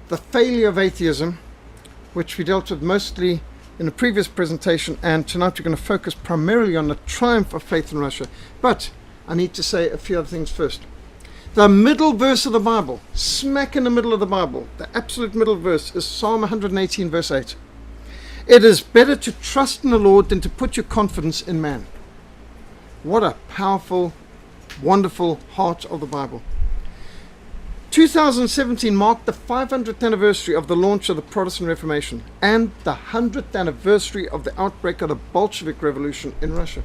the failure of atheism, which we dealt with mostly in a previous presentation, and tonight we're going to focus primarily on the triumph of faith in Russia. But I need to say a few other things first. The middle verse of the Bible, smack in the middle of the Bible, the absolute middle verse is Psalm 118 verse 8. It is better to trust in the Lord than to put your confidence in man. What a powerful, wonderful heart of the Bible. 2017 marked the 500th anniversary of the launch of the Protestant Reformation and the 100th anniversary of the outbreak of the Bolshevik Revolution in Russia.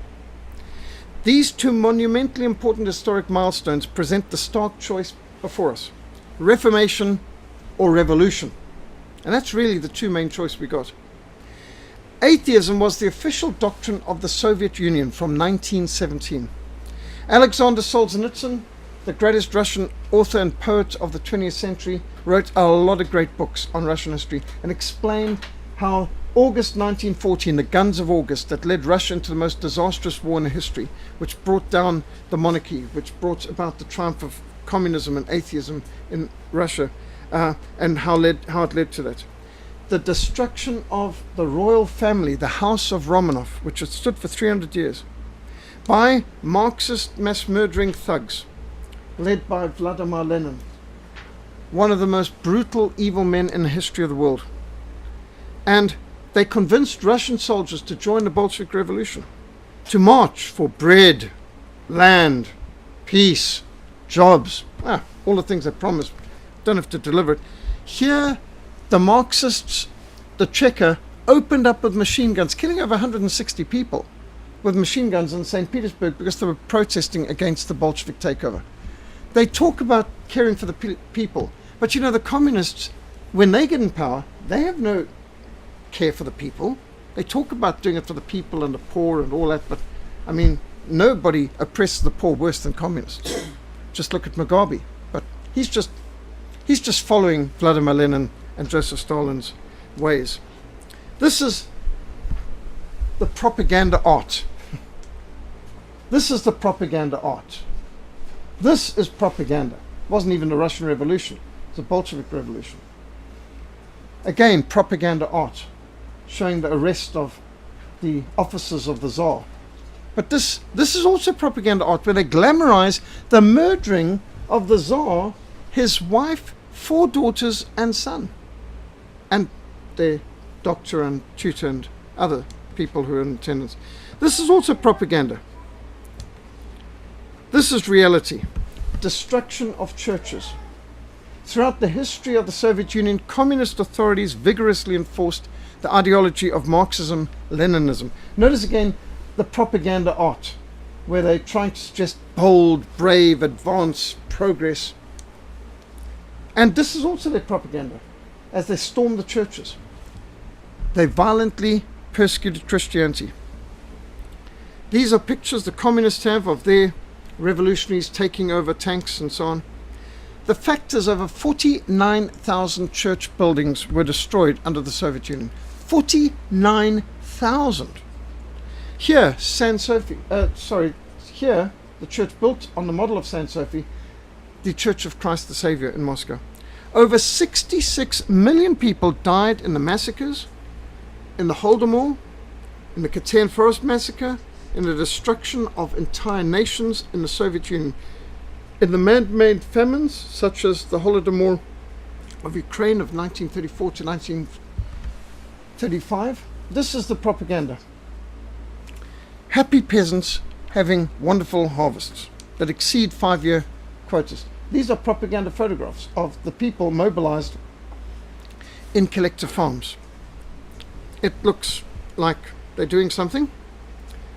These two monumentally important historic milestones present the stark choice before us: Reformation or revolution. And that's really the two main choices we got. Atheism was the official doctrine of the Soviet Union from 1917. Alexander Solzhenitsyn, the greatest Russian author and poet of the 20th century, wrote a lot of great books on Russian history and explained how August 1914, the guns of August that led Russia into the most disastrous war in history, which brought down the monarchy, which brought about the triumph of communism and atheism in Russia, and how it led to that. The destruction of the royal family, the House of Romanov, which had stood for 300 years, by Marxist mass-murdering thugs, led by Vladimir Lenin, one of the most brutal, evil men in the history of the world. And they convinced Russian soldiers to join the Bolshevik Revolution, to march for bread, land, peace, jobs, all the things they promised. Don't have to deliver it. Here, the Marxists, the Cheka, opened up with machine guns, killing over 160 people with machine guns in St. Petersburg because they were protesting against the Bolshevik takeover. They talk about caring for the people, but you know, the communists, when they get in power, they have no care for the people. They talk about doing it for the people and the poor and all that, but I mean, nobody oppresses the poor worse than communists. Just look at Mugabe. But he's just following Vladimir Lenin and Joseph Stalin's ways. This is the propaganda art. This is the propaganda art. This is propaganda. It wasn't even the Russian Revolution. It's the Bolshevik Revolution. Again, propaganda art, showing the arrest of the officers of the Tsar. But this is also propaganda art, where they glamorize the murdering of the Tsar, his wife, 4 daughters and son, and their doctor and tutor and other people who are in attendance. This is also propaganda. This is reality. Destruction of churches. Throughout the history of the Soviet Union, communist authorities vigorously enforced the ideology of Marxism-Leninism. Notice again the propaganda art, where they try to suggest bold, brave, advance, progress. And this is also their propaganda, as they stormed the churches. They violently persecuted Christianity. These are pictures the communists have of their revolutionaries taking over tanks and so on. The fact is, over 49,000 church buildings were destroyed under the Soviet Union. 49,000. Here, here, the church built on the model of St. Sophie, the Church of Christ the Savior in Moscow. Over 66 million people died in the massacres, in the Holodomor, in the Katyn Forest massacre, in the destruction of entire nations in the Soviet Union, in the man-made famines such as the Holodomor of Ukraine of 1934 to 1935. This is the propaganda. Happy peasants having wonderful harvests that exceed 5-year quotas. These are propaganda photographs of the people mobilized in collective farms. It looks like they're doing something.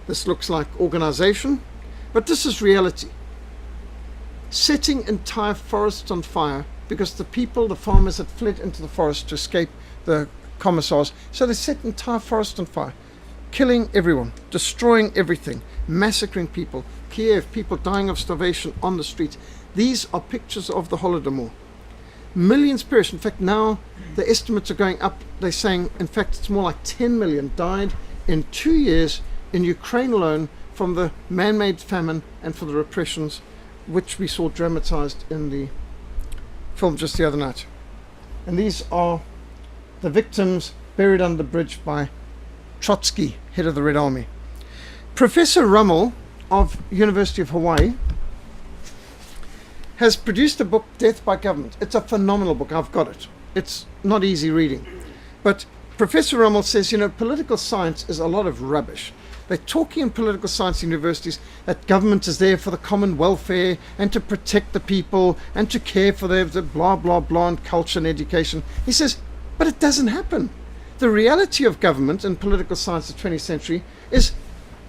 This looks like organization, but this is reality. Setting entire forests on fire because the people, the farmers, had fled into the forest to escape the commissars. So they set entire forests on fire, killing everyone, destroying everything, massacring people. Kiev, people dying of starvation on the streets. These are pictures of the Holodomor. Millions perished. In fact, now the estimates are going up. They're saying, in fact, it's more like 10 million died in 2 years in Ukraine alone from the man-made famine and for the repressions, which we saw dramatized in the film just the other night. And these are the victims buried under the bridge by Trotsky, head of the Red Army. Professor Rummel of University of Hawaii has produced a book, Death by Government. It's a phenomenal book. I've got it. It's not easy reading. But Professor Rummel says, political science is a lot of rubbish. They're talking in political science universities that government is there for the common welfare and to protect the people and to care for the blah, blah, blah, and culture and education. He says, but it doesn't happen. The reality of government and political science of the 20th century is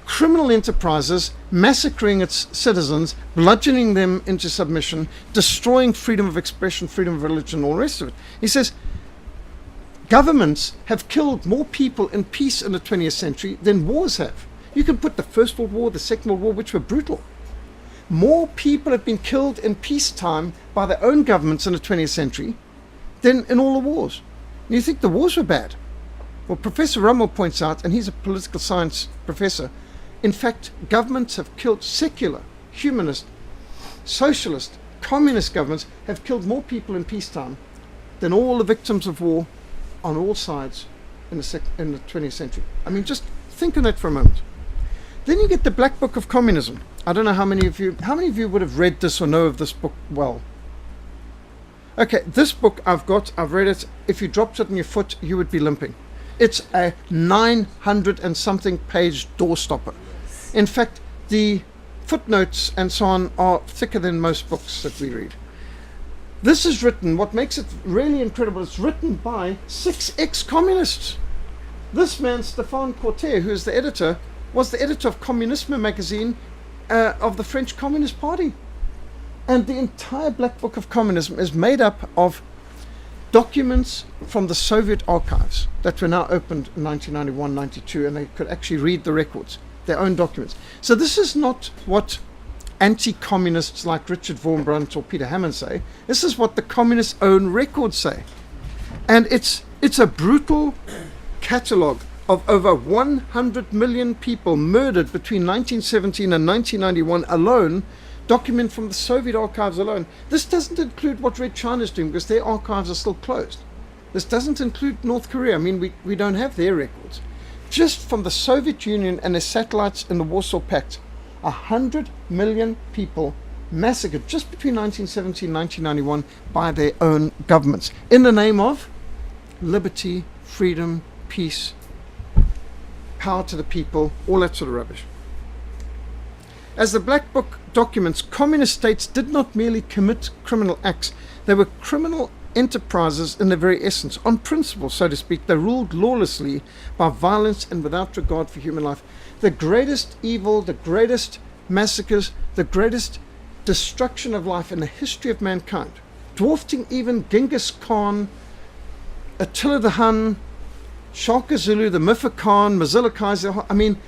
criminal enterprises massacring its citizens, bludgeoning them into submission, destroying freedom of expression, freedom of religion, all the rest of it. He says, governments have killed more people in peace in the 20th century than wars have. You can put the First World War, the Second World War, which were brutal. More people have been killed in peacetime by their own governments in the 20th century than in all the wars. And you think the wars were bad? Well, Professor Rummel points out, and he's a political science professor, in fact, governments have killed secular, humanist, socialist, communist governments have killed more people in peacetime than all the victims of war on all sides in the 20th century. I mean, just think on that for a moment. Then you get the Black Book of Communism. I don't know how many of you would have read this or know of this book well. Okay, this book I've read it. If you dropped it on your foot, you would be limping. It's a 900 and something page doorstopper. In fact, the footnotes and so on are thicker than most books that we read. This is written, what makes it really incredible, it's written by 6 ex-communists. This man, Stéphane Cortet, who is the editor, was the editor of Communisme magazine of the French Communist Party. And the entire Black Book of Communism is made up of documents from the Soviet archives that were now opened in 1991, 92, and they could actually read the records, their own documents. So this is not what anti-communists like Richard Wurmbrandt or Peter Hammond say. This is what the communists' own records say. And it's a brutal catalogue of over 100 million people murdered between 1917 and 1991 alone, document from the Soviet archives alone. This doesn't include what Red China is doing because their archives are still closed. This doesn't include North Korea. I mean, we don't have their records. Just from the Soviet Union and their satellites in the Warsaw Pact, 100 million people massacred just between 1917 and 1991 by their own governments in the name of liberty, freedom, peace, power to the people, all that sort of rubbish. As the Black Book documents, communist states did not merely commit criminal acts, they were criminal enterprises in their very essence. On principle, so to speak, they ruled lawlessly by violence and without regard for human life. The greatest evil, the greatest massacres, the greatest destruction of life in the history of mankind, dwarfing even Genghis Khan, Attila the Hun, Shaka Zulu, the Mifa Khan, Mazilla Kaiser. I mean,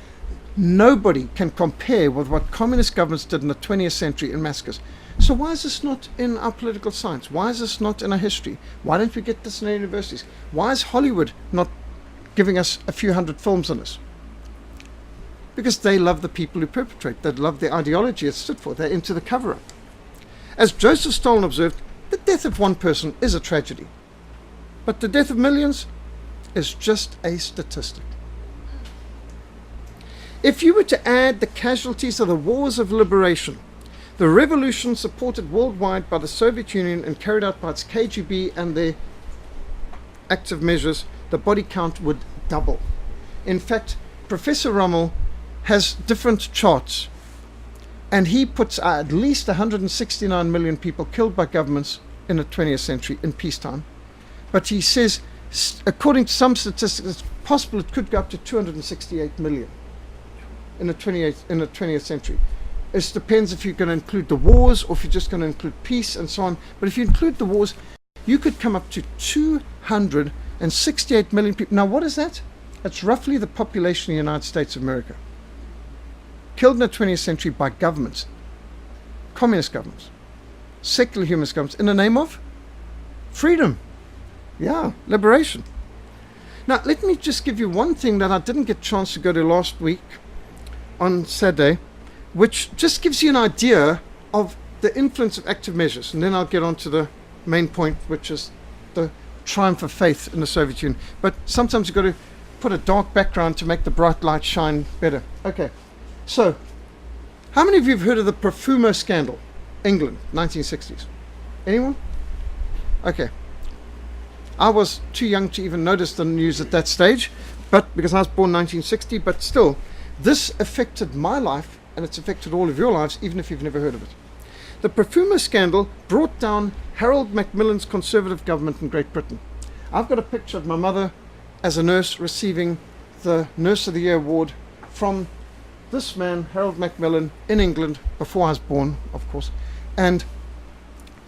nobody can compare with what communist governments did in the 20th century in massacres. So why is this not in our political science? Why is this not in our history? Why don't we get this in our universities? Why is Hollywood not giving us a few hundred films on this? Because they love the people who perpetrate. They love the ideology it stood for. They're into the cover-up. As Joseph Stalin observed, the death of one person is a tragedy. But the death of millions is just a statistic. If you were to add the casualties of the wars of liberation, the revolution supported worldwide by the Soviet Union and carried out by its KGB and their active measures, the body count would double. In fact, Professor Rummel has different charts, and he puts at least 169 million people killed by governments in the 20th century in peacetime. But he says, according to some statistics, it's possible it could go up to 268 million in the 20th century. It depends if you're going to include the wars or if you're just going to include peace and so on. But if you include the wars, you could come up to 268 million people. Now, what is that? That's roughly the population of the United States of America. Killed in the 20th century by governments, communist governments, secular humanist governments, in the name of freedom. Yeah, liberation. Now, let me just give you one thing that I didn't get a chance to go to last week on Saturday, which just gives you an idea of the influence of active measures. And then I'll get on to the main point, which is the triumph of faith in the Soviet Union. But sometimes you've got to put a dark background to make the bright light shine better. Okay, so how many of you have heard of the Profumo scandal, England, 1960s? Anyone? Okay. I was too young to even notice the news at that stage, but because I was born 1960, but still, this affected my life, and it's affected all of your lives, even if you've never heard of it. The Profumo scandal brought down Harold Macmillan's Conservative government in Great Britain. I've got a picture of my mother as a nurse receiving the Nurse of the Year award from this man, Harold Macmillan, in England, before I was born, of course. And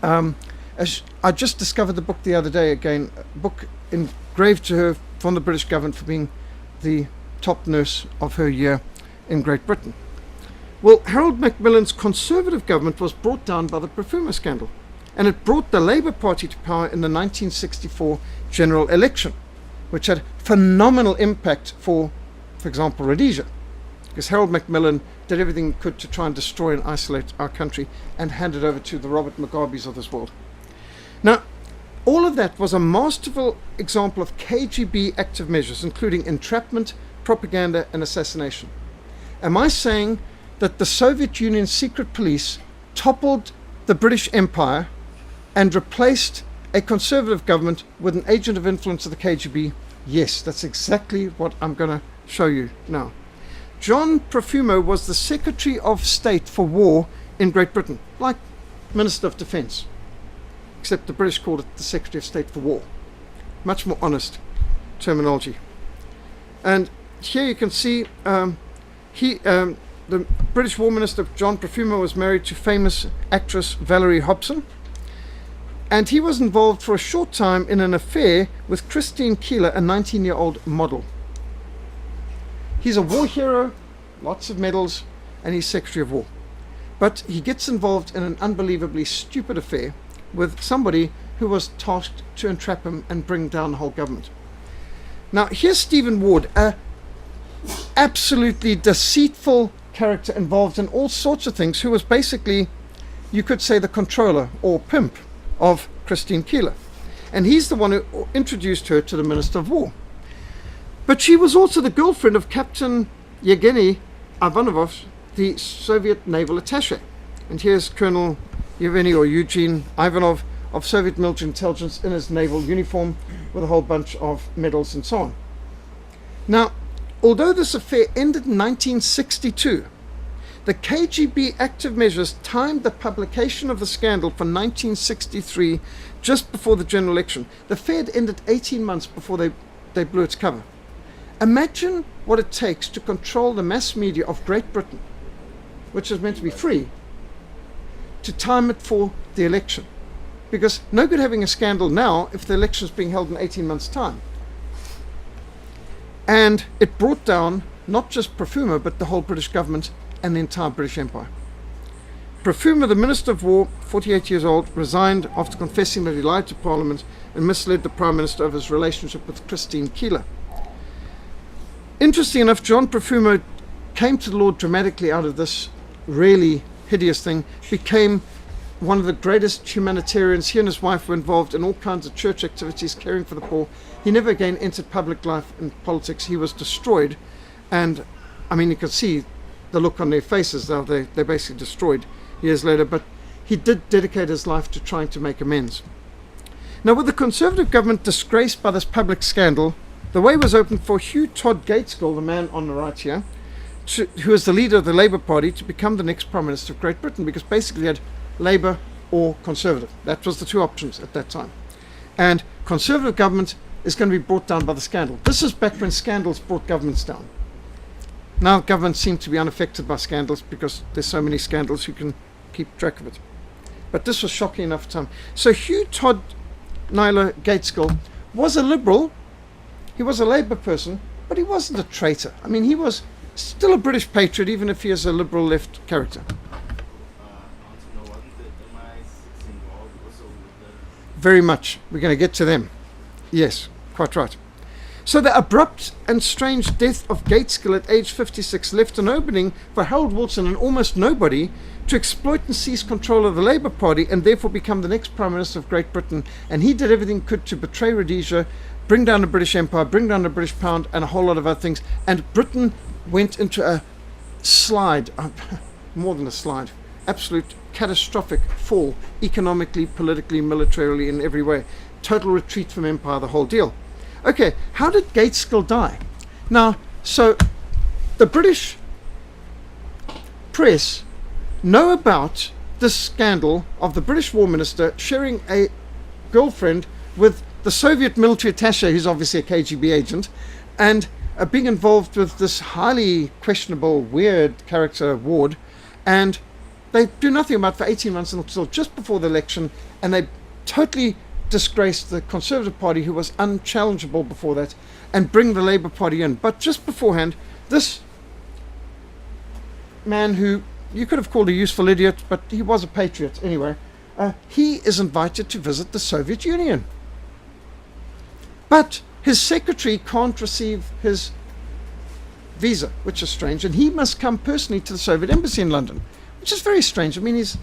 as I just discovered the book the other day again, a book engraved to her from the British government for being the top nurse of her year in Great Britain. Well, Harold Macmillan's Conservative government was brought down by the Profumo scandal, and it brought the Labour Party to power in the 1964 general election, which had phenomenal impact for example, Rhodesia, because Harold Macmillan did everything he could to try and destroy and isolate our country and hand it over to the Robert Mugabes of this world. Now, all of that was a masterful example of KGB active measures, including entrapment, propaganda, and assassination. Am I saying that the Soviet Union's secret police toppled the British Empire and replaced a conservative government with an agent of influence of the KGB? Yes, that's exactly what I'm going to show you now. John Profumo was the Secretary of State for War in Great Britain, like Minister of Defence, except the British called it the Secretary of State for War. Much more honest terminology. And here you can see the British War Minister John Profumo was married to famous actress Valerie Hobson, and he was involved for a short time in an affair with Christine Keeler, a 19-year-old model. He's a war hero, lots of medals, and he's Secretary of War. But he gets involved in an unbelievably stupid affair with somebody who was tasked to entrap him and bring down the whole government. Now, here's Stephen Ward, a absolutely deceitful character involved in all sorts of things, who was basically, you could say, the controller or pimp of Christine Keeler. And he's the one who introduced her to the Minister of War. But she was also the girlfriend of Captain Yevgeny Ivanovich, the Soviet naval attaché. And here's Colonel Yevgeny or Eugene Ivanov of Soviet military intelligence in his naval uniform with a whole bunch of medals and so on. Now, although this affair ended in 1962, the KGB active measures timed the publication of the scandal for 1963, just before the general election. The affair had ended 18 months before they blew its cover. Imagine what it takes to control the mass media of Great Britain, which is meant to be free, to time it for the election. Because no good having a scandal now if the election is being held in 18 months' time. And it brought down not just Profumo, but the whole British government and the entire British Empire. Profumo, the Minister of War, 48 years old, resigned after confessing that he lied to Parliament and misled the Prime Minister of his relationship with Christine Keeler. Interesting enough, John Profumo came to the Lord dramatically out of this really hideous thing, became one of the greatest humanitarians. He and his wife were involved in all kinds of church activities, caring for the poor. He never again entered public life and politics. He was destroyed. And, I mean, you can see the look on their faces. They're basically destroyed years later. But he did dedicate his life to trying to make amends. Now, with the Conservative government disgraced by this public scandal, the way was open for Hugh Todd Gateskill, the man on the right here, who is the leader of the Labour Party, to become the next Prime Minister of Great Britain, because basically he had Labour or Conservative. That was the two options at that time. And Conservative government is going to be brought down by the scandal. This is back when scandals brought governments down. Now governments seem to be unaffected by scandals because there's so many scandals you can keep track of it. But this was shocking enough time. So Hugh Todd Naylor Gateskill was a Liberal. He was a Labour person, but he wasn't a traitor. I mean, he was still a British patriot, even if he is a liberal left character. Very much. We're going to get to them. Yes, quite right. So the abrupt and strange death of Gateskill at age 56 left an opening for Harold Wilson and almost nobody to exploit and seize control of the Labour Party and therefore become the next Prime Minister of Great Britain. And he did everything he could to betray Rhodesia, bring down the British Empire, bring down the British pound, and a whole lot of other things. And Britain went into a slide, more than a slide, absolute catastrophic fall, economically, politically, militarily, in every way. Total retreat from empire, the whole deal. Okay, how did Gateskill die? Now, so the British press know about this scandal of the British War Minister sharing a girlfriend with the Soviet military attaché, who's obviously a KGB agent, and being involved with this highly questionable, weird character, Ward, and they do nothing about it for 18 months until just before the election, and they totally disgraced the Conservative Party, who was unchallengeable before that, and bring the Labour Party in. But just beforehand, this man, who you could have called a useful idiot, but he was a patriot anyway, he is invited to visit the Soviet Union. But his secretary can't receive his visa, which is strange, and he must come personally to the Soviet embassy in London, which is very strange. I mean, he's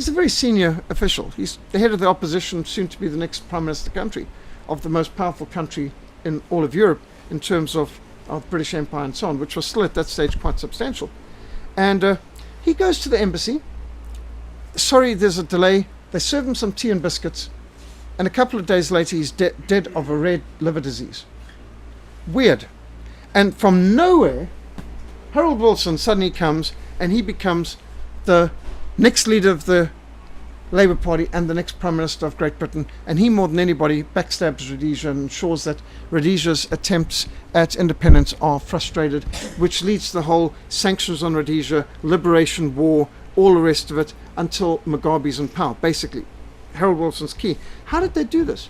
a very senior official. He's the head of the opposition, soon to be the next Prime Minister country, of the most powerful country in all of Europe in terms of British Empire and so on, which was still at that stage quite substantial. And he goes to the embassy. Sorry, there's a delay. They serve him some tea and biscuits, and a couple of days later he's dead of a red liver disease. Weird. And from nowhere, Harold Wilson suddenly comes, and he becomes the next leader of the Labour Party and the next Prime Minister of Great Britain, and he, more than anybody, backstabs Rhodesia and ensures that Rhodesia's attempts at independence are frustrated, which leads to the whole sanctions on Rhodesia, liberation war, all the rest of it, until Mugabe's in power. Basically, Harold Wilson's key. How did they do this?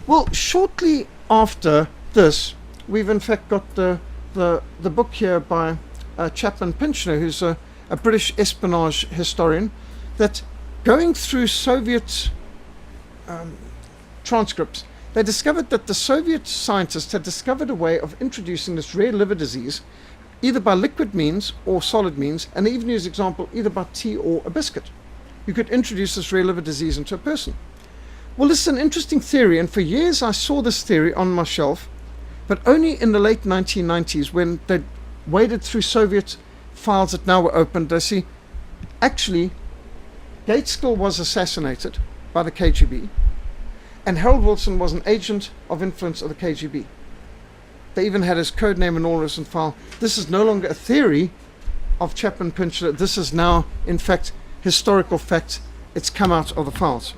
Well, shortly after this, we've in fact got the book here by Chapman Pinchner, who's a British espionage historian, that going through Soviet transcripts, they discovered that the Soviet scientists had discovered a way of introducing this rare liver disease either by liquid means or solid means, and they even use example either by tea or a biscuit. You could introduce this rare liver disease into a person. Well, this is an interesting theory, and for years I saw this theory on my shelf, but only in the late 1990s, when they waded through Soviet files that now were opened, they see actually Gateskill was assassinated by the KGB, and Harold Wilson was an agent of influence of the KGB. They even had his code name and all this in file. This is no longer a theory of Chapman Pinchler. This is now, in fact, historical fact. It's come out of the files.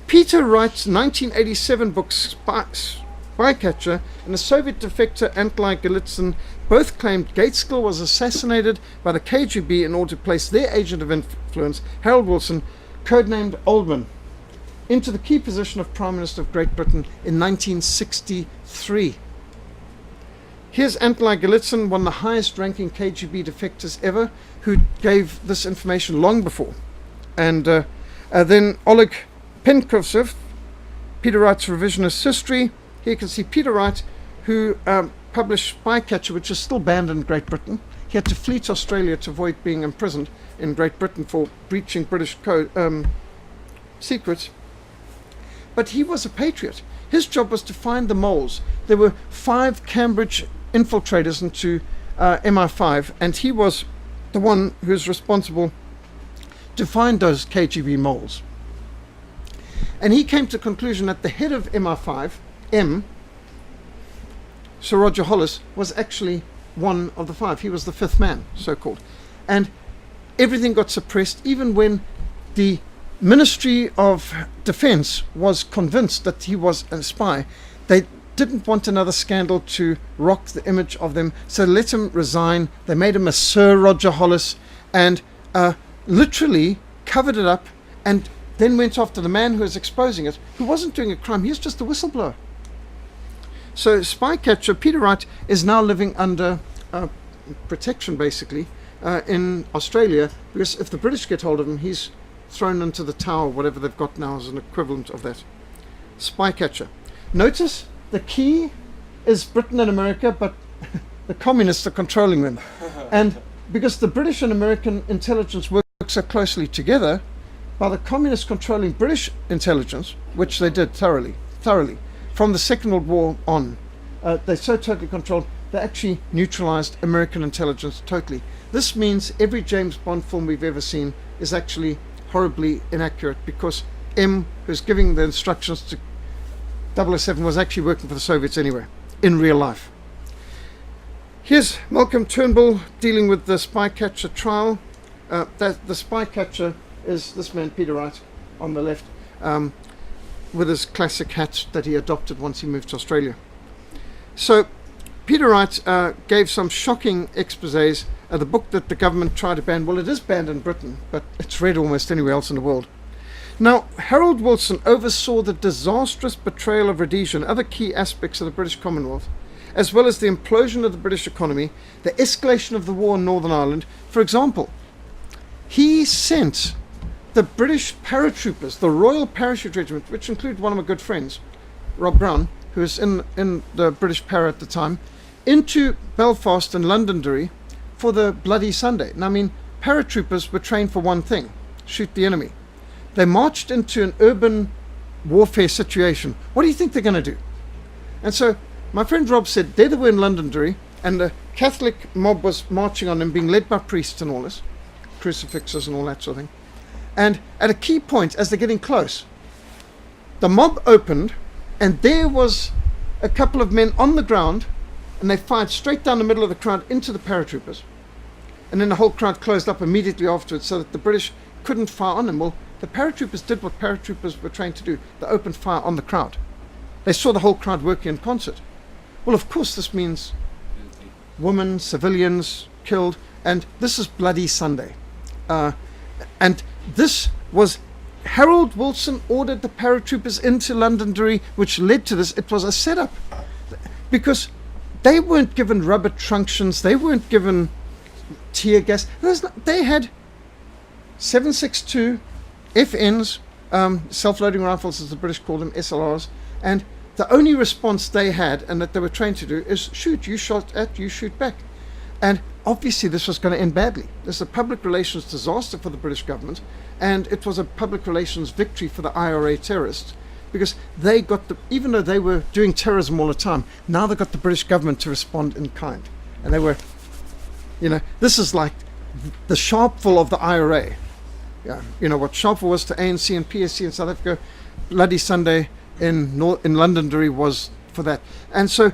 Peter Wright's 1987 book Spycatcher and the Soviet defector Antlai Golitsyn both claimed Gateskill was assassinated by the KGB in order to place their agent of influence, Harold Wilson, codenamed Oldman, into the key position of Prime Minister of Great Britain in 1963. Here's Antlai Golitsyn, one of the highest ranking KGB defectors ever, who gave this information long before. And then Oleg Penkovsev, Peter Wright's revisionist history. Here you can see Peter Wright, who published Spycatcher, which is still banned in Great Britain. He had to flee to Australia to avoid being imprisoned in Great Britain for breaching British code secrets. But he was a patriot. His job was to find the moles. There were 5 Cambridge infiltrators into MI5, and he was the one who's responsible to find those KGB moles. And he came to the conclusion that the head of MI5, Sir Roger Hollis, was actually one of the 5. He was the 5th man, so-called. And everything got suppressed, even when the Ministry of Defense was convinced that he was a spy. They didn't want another scandal to rock the image of them, so let him resign. They made him a Sir Roger Hollis, and literally covered it up, and then went after the man who was exposing it, who wasn't doing a crime. He was just a whistleblower. So Spycatcher, Peter Wright, is now living under protection, basically, in Australia, because if the British get hold of him, he's thrown into the tower, whatever they've got now as an equivalent of that. Spycatcher. Notice the key is Britain and America, but the communists are controlling them. And because the British and American intelligence work so closely together, by the communists controlling British intelligence, which they did thoroughly, from the Second World War on, they so totally controlled, they actually neutralized American intelligence totally. This means every James Bond film we've ever seen is actually horribly inaccurate, because M, who's giving the instructions to 007, was actually working for the Soviets anyway, in real life. Here's Malcolm Turnbull dealing with the Spycatcher trial. The Spycatcher is this man, Peter Wright, on the left, with his classic hat that he adopted once he moved to Australia. So Peter Wright gave some shocking exposés. The book that the government tried to ban, well, it is banned in Britain, but it's read almost anywhere else in the world. Now, Harold Wilson oversaw the disastrous betrayal of Rhodesia and other key aspects of the British Commonwealth, as well as the implosion of the British economy, the escalation of the war in Northern Ireland. For example, he sent the British paratroopers, the Royal Parachute Regiment, which included one of my good friends, Rob Brown, who was in the British Para at the time, into Belfast and Londonderry for the Bloody Sunday. Now, I mean, paratroopers were trained for one thing: shoot the enemy. They marched into an urban warfare situation. What do you think they're going to do? And so my friend Rob said there they were in Londonderry, and the Catholic mob was marching on them, being led by priests and all this, crucifixes and all that sort of thing. And at a key point, as they're getting close, the mob opened, and there was a couple of men on the ground, and they fired straight down the middle of the crowd into the paratroopers. And then the whole crowd closed up immediately afterwards, so that the British couldn't fire on them. Well, the paratroopers did what paratroopers were trained to do. They opened fire on the crowd. They saw the whole crowd working in concert. Well, of course, this means women, civilians killed, and this is Bloody Sunday. And this was, Harold Wilson ordered the paratroopers into Londonderry, which led to this. It was a setup, because they weren't given rubber truncheons, they weren't given tear gas. They had 7.62 FNs, self-loading rifles as the British called them, SLRs, and the only response they had, and that they were trained to do, is shoot. You shot at, you shoot back. And obviously this was going to end badly. This is a public relations disaster for the British government, and it was a public relations victory for the IRA terrorists, because they got even though they were doing terrorism all the time, now they got the British government to respond in kind. And they were, this is like the Sharpeville of the IRA. Yeah, what Sharpeville was to ANC and PSC in South Africa, Bloody Sunday in Londonderry was for that. And so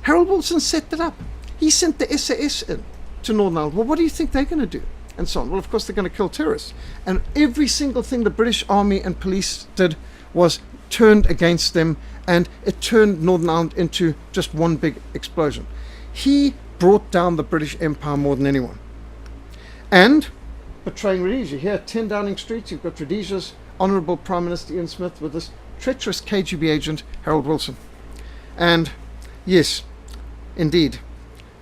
Harold Wilson set that up. He sent the SAS in to Northern Ireland. Well, what do you think they're going to do? And so on. Well, of course, they're going to kill terrorists. And every single thing the British Army and police did was turned against them, and it turned Northern Ireland into just one big explosion. He brought down the British Empire more than anyone. And betraying Rhodesia. Here at 10 Downing Street, you've got Rhodesia's Honourable Prime Minister Ian Smith with this treacherous KGB agent, Harold Wilson. And yes, indeed,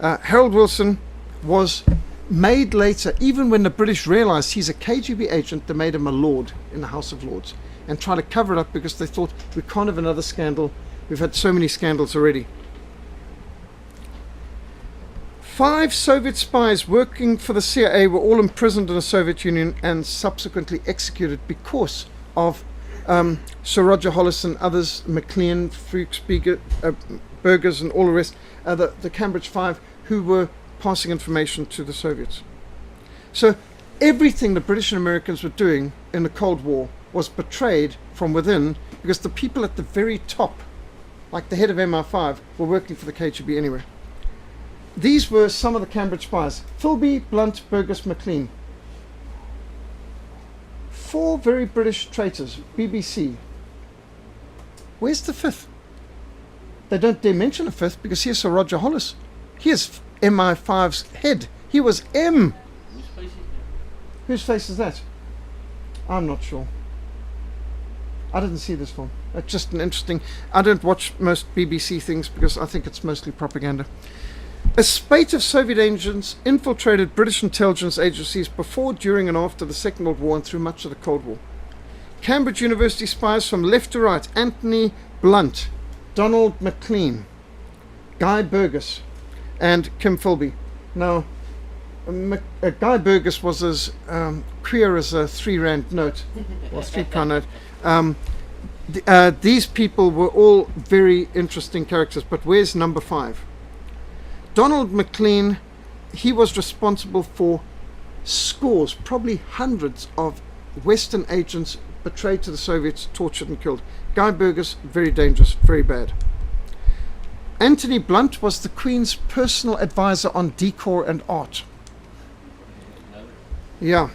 Harold Wilson was made later, even when the British realized he's a KGB agent, they made him a lord in the House of Lords and tried to cover it up, because they thought, we can't have another scandal. We've had so many scandals already. 5 Soviet spies working for the CIA were all imprisoned in the Soviet Union and subsequently executed because of Sir Roger Hollis and others, McLean, Fuchs, Burgers and all the rest, the Cambridge Five, who were passing information to the Soviets. So everything the British and Americans were doing in the Cold War was betrayed from within, because the people at the very top, like the head of MI5, were working for the KGB anyway. These were some of the Cambridge spies: Philby, Blunt, Burgess, McLean. 4 very British traitors, BBC. Where's the 5th? They don't dare mention a 5th, because here's Sir Roger Hollis. Here's MI5's head. He was M. Whose face is that? I'm not sure. I didn't see this film. It's just an interesting... I don't watch most BBC things because I think it's mostly propaganda. A spate of Soviet agents infiltrated British intelligence agencies before, during and after the Second World War and through much of the Cold War. Cambridge University spies from left to right: Anthony Blunt, Donald McLean, Guy Burgess and Kim Philby. Now, Guy Burgess was as queer as a £3 note, or £3 note. These people were all very interesting characters, but where's number 5? Donald MacLean. He was responsible for scores, probably hundreds of Western agents betrayed to the Soviets, tortured and killed. Guy Burgess, very dangerous, very bad. Anthony Blunt was the Queen's personal advisor on decor and art. Yeah.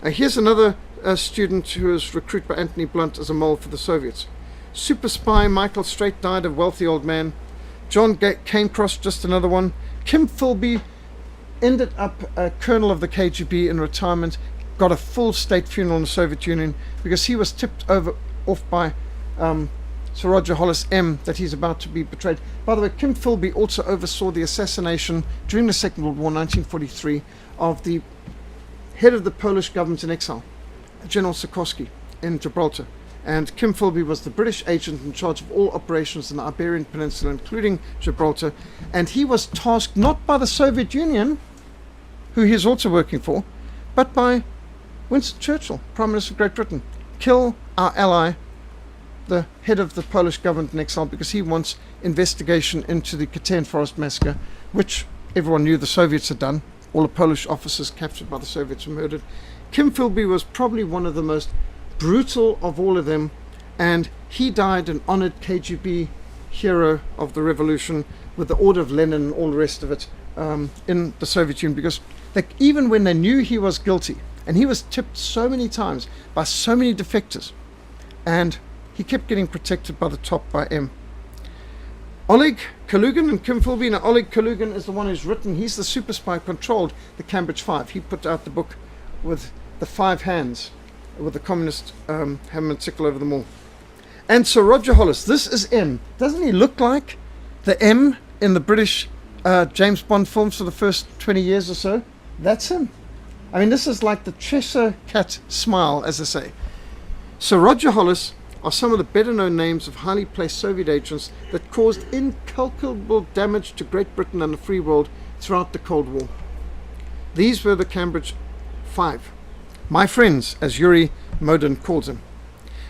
Here's another student who was recruited by Anthony Blunt as a mole for the Soviets. Super spy Michael Straight died, a wealthy old man. John Cairncross, just another one. Kim Philby ended up a colonel of the KGB in retirement, got a full state funeral in the Soviet Union because he was tipped off by Sir Roger Hollis M that he's about to be betrayed. By the way, Kim Philby also oversaw the assassination during the Second World War, 1943, of the head of the Polish government in exile, General Sikorski, in Gibraltar. And Kim Philby was the British agent in charge of all operations in the Iberian Peninsula, including Gibraltar. And he was tasked not by the Soviet Union, who he is also working for, but by Winston Churchill, Prime Minister of Great Britain. Kill our ally, the head of the Polish government in exile, because he wants investigation into the Katyn Forest massacre, which everyone knew the Soviets had done. All the Polish officers captured by the Soviets were murdered. Kim Philby was probably one of the most brutal of all of them, and he died an honored KGB hero of the revolution with the Order of Lenin and all the rest of it in the Soviet Union, because even when they knew he was guilty, and he was tipped so many times by so many defectors, and he kept getting protected by the top, by M. Oleg Kalugin and Kim Philby. Now, Oleg Kalugin is the one who's written, he's the super spy who controlled the Cambridge Five. He put out the book with the 5 hands, with the communist hammer and sickle over them all. And Sir Roger Hollis, this is M. Doesn't he look like the M in the British James Bond films for the first 20 years or so? That's him. I mean, this is like the Cheshire Cat smile, as I say. Sir Roger Hollis are some of the better known names of highly placed Soviet agents that caused incalculable damage to Great Britain and the free world throughout the Cold War. These were the Cambridge Five. My friends, as Yuri Modin calls them.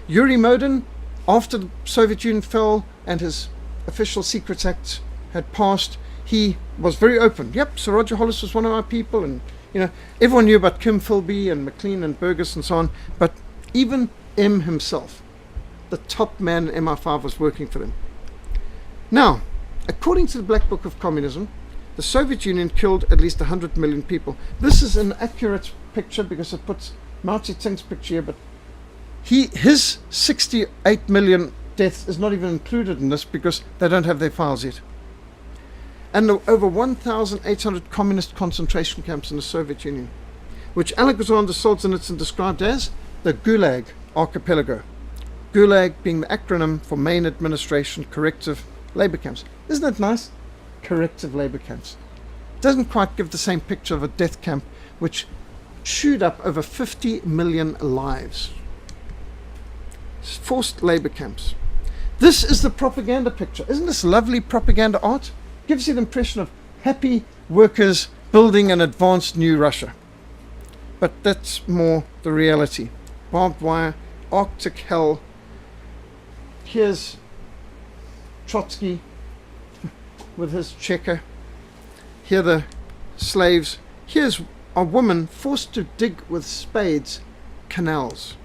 Yuri Modin, after the Soviet Union fell and his Official Secrets Act had passed, he was very open. Yep, Sir Roger Hollis was one of our people, and everyone knew about Kim Philby and MacLean and Burgess and so on, but even M himself, the top man in MI5, was working for them. Now, according to the Black Book of Communism, the Soviet Union killed at least 100 million people. This is an accurate picture because it puts Mao Zedong's picture here, but his 68 million deaths is not even included in this because they don't have their files yet. And over 1,800 communist concentration camps in the Soviet Union, which Alexander Solzhenitsyn described as the Gulag Archipelago. Gulag being the acronym for Main Administration Corrective Labor Camps. Isn't that nice? Corrective labor camps. Doesn't quite give the same picture of a death camp which chewed up over 50 million lives. Forced labor camps. This is the propaganda picture. Isn't this lovely propaganda art? Gives you the impression of happy workers building an advanced new Russia. But that's more the reality. Barbed wire, Arctic hell. Here's Trotsky with his checker. Here the slaves. Here's a woman forced to dig with spades canals.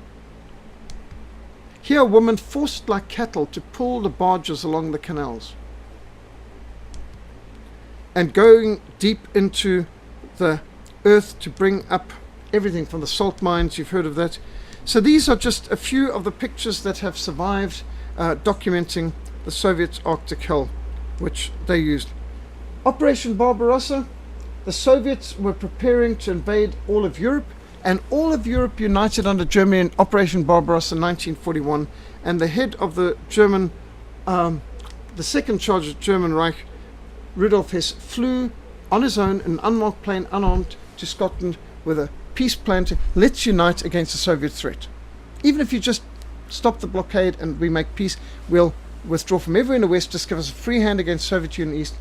Here a woman forced like cattle to pull the barges along the canals. And going deep into the earth to bring up everything from the salt mines. You've heard of that. So these are just a few of the pictures that have survived documenting the Soviets' Arctic hell, which they used. Operation Barbarossa, the Soviets were preparing to invade all of Europe, and all of Europe united under Germany in Operation Barbarossa in 1941, and the head of the German, the second charge of German Reich, Rudolf Hess, flew on his own in an unmarked plane, unarmed, to Scotland with a peace plan to let's unite against the Soviet threat. Even if you just stop the blockade and we make peace, we'll withdraw from everywhere in the West, just give us a free hand against Soviet Union East,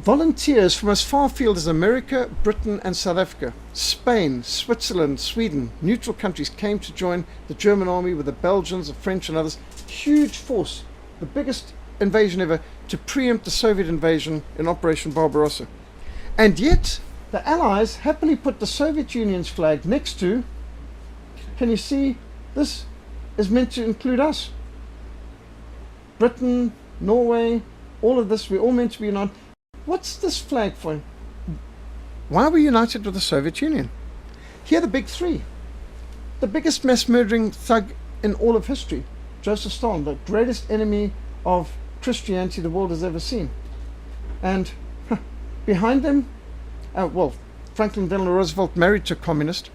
Volunteers from as far afield as America, Britain and South Africa, Spain, Switzerland, Sweden, neutral countries came to join the German army with the Belgians, the French and others. Huge force, the biggest invasion ever, to preempt the Soviet invasion in Operation Barbarossa. And yet the Allies happily put the Soviet Union's flag next to, can you see, this is meant to include us. Britain, Norway, all of this, we're all meant to be united. What's this flag for? Why are we united with the Soviet Union? Here are the big three. The biggest mass murdering thug in all of history, Joseph Stalin, the greatest enemy of Christianity the world has ever seen. And behind them, Franklin Delano Roosevelt, married to a communist.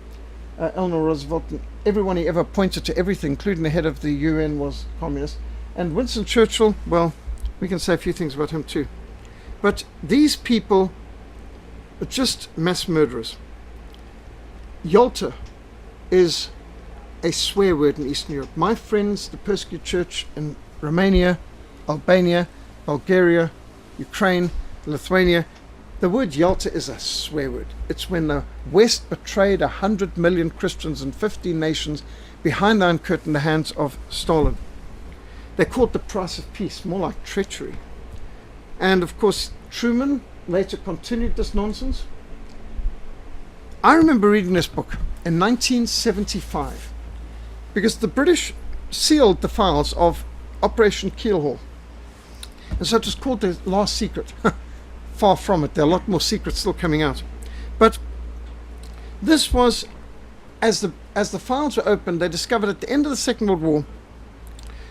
Eleanor Roosevelt, everyone he ever pointed to, everything, including the head of the UN, was communist. And Winston Churchill, well, we can say a few things about him too. But these people are just mass murderers. Yalta is a swear word in Eastern Europe. My friends, the persecuted church in Romania, Albania, Bulgaria, Ukraine, Lithuania, the word Yalta is a swear word. It's when the West betrayed 100 million Christians in 15 nations behind the Iron Curtain in the hands of Stalin. They called the price of peace, more like treachery. And of course, Truman later continued this nonsense. I remember reading this book in 1975 because the British sealed the files of Operation Keelhaul. And so it was called the Last Secret. Far from it. There are a lot more secrets still coming out. But this was, as the files were opened, they discovered at the end of the Second World War,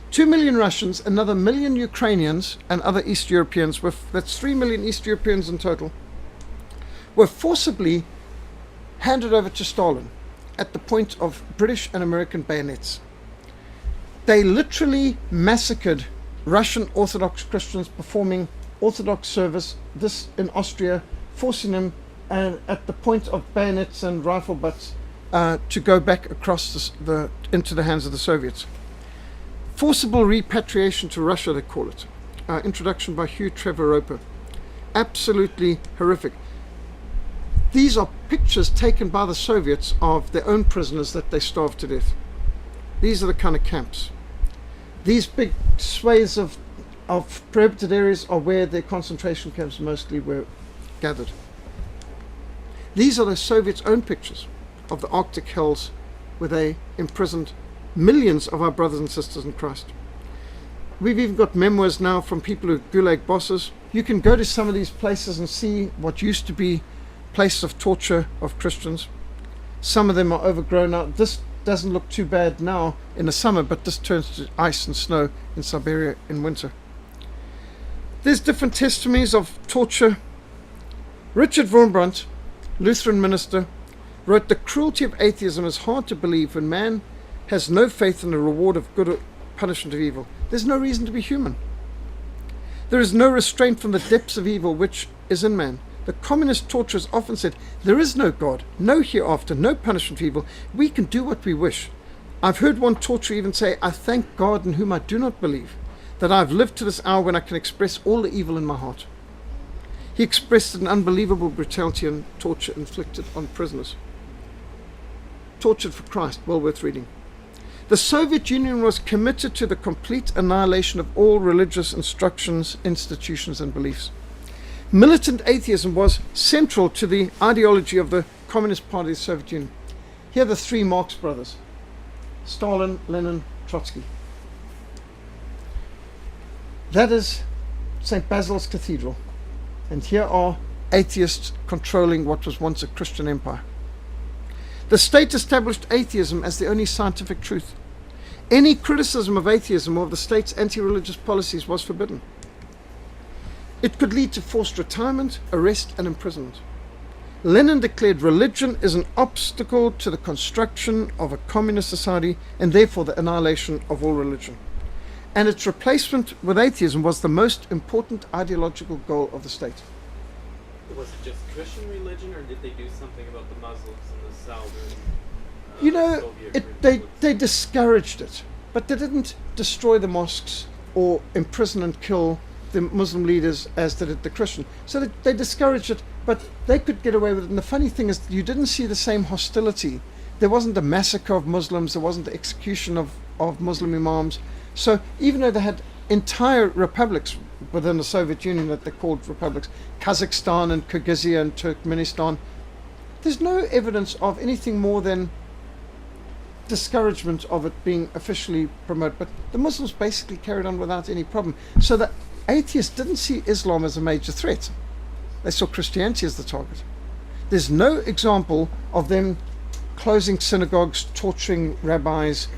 2 million Russians, another million Ukrainians and other East Europeans, that's 3 million East Europeans in total, were forcibly handed over to Stalin at the point of British and American bayonets. They literally massacred Russian Orthodox Christians performing Orthodox service, this in Austria, forcing them at the point of bayonets and rifle butts to go back across into the hands of the Soviets. Forcible repatriation to Russia, they call it. Introduction by Hugh Trevor Roper. Absolutely horrific. These are pictures taken by the Soviets of their own prisoners that they starved to death. These are the kind of camps. These big swathes of prohibited areas are where their concentration camps mostly were gathered. These are the Soviets' own pictures of the Arctic hells where they imprisoned millions of our brothers and sisters in Christ. We've even got memoirs now from people who are Gulag bosses. You can go to some of these places and see what used to be places of torture of Christians. Some of them are overgrown now. This doesn't look too bad now in the summer, but this turns to ice and snow in Siberia in winter. There's different testimonies of torture. Richard Wurmbrandt, Lutheran minister, wrote, "The cruelty of atheism is hard to believe when man has no faith in the reward of good or punishment of evil. There's no reason to be human. There is no restraint from the depths of evil which is in man. The communist torturers often said, there is no God, no hereafter, no punishment of evil. We can do what we wish. I've heard one torturer even say, I thank God in whom I do not believe, that I've lived to this hour when I can express all the evil in my heart." He expressed an unbelievable brutality and torture inflicted on prisoners. Tortured for Christ, well worth reading. The Soviet Union was committed to the complete annihilation of all religious instructions, institutions and beliefs. Militant atheism was central to the ideology of the Communist Party of the Soviet Union. Here are the three Marx brothers: Stalin, Lenin, Trotsky. That is St. Basil's Cathedral. And here are atheists controlling what was once a Christian empire. The state established atheism as the only scientific truth. Any criticism of atheism or of the state's anti-religious policies was forbidden. It could lead to forced retirement, arrest and imprisonment. Lenin declared religion is an obstacle to the construction of a communist society and therefore the annihilation of all religion. And its replacement with atheism was the most important ideological goal of the state. Was it just Christian religion, or did they do something about the Muslims in the southern they discouraged it, but they didn't destroy the mosques or imprison and kill the Muslim leaders as they did the Christian. So they discouraged it, but they could get away with it. And the funny thing is, you didn't see the same hostility. There wasn't a massacre of Muslims. There wasn't the execution of Muslim imams. So even though they had entire republics within the Soviet Union that they called republics, Kazakhstan and Kyrgyzstan and Turkmenistan, there's no evidence of anything more than discouragement of it being officially promoted. But the Muslims basically carried on without any problem. So the atheists didn't see Islam as a major threat. They saw Christianity as the target. There's no example of them closing synagogues, torturing rabbis,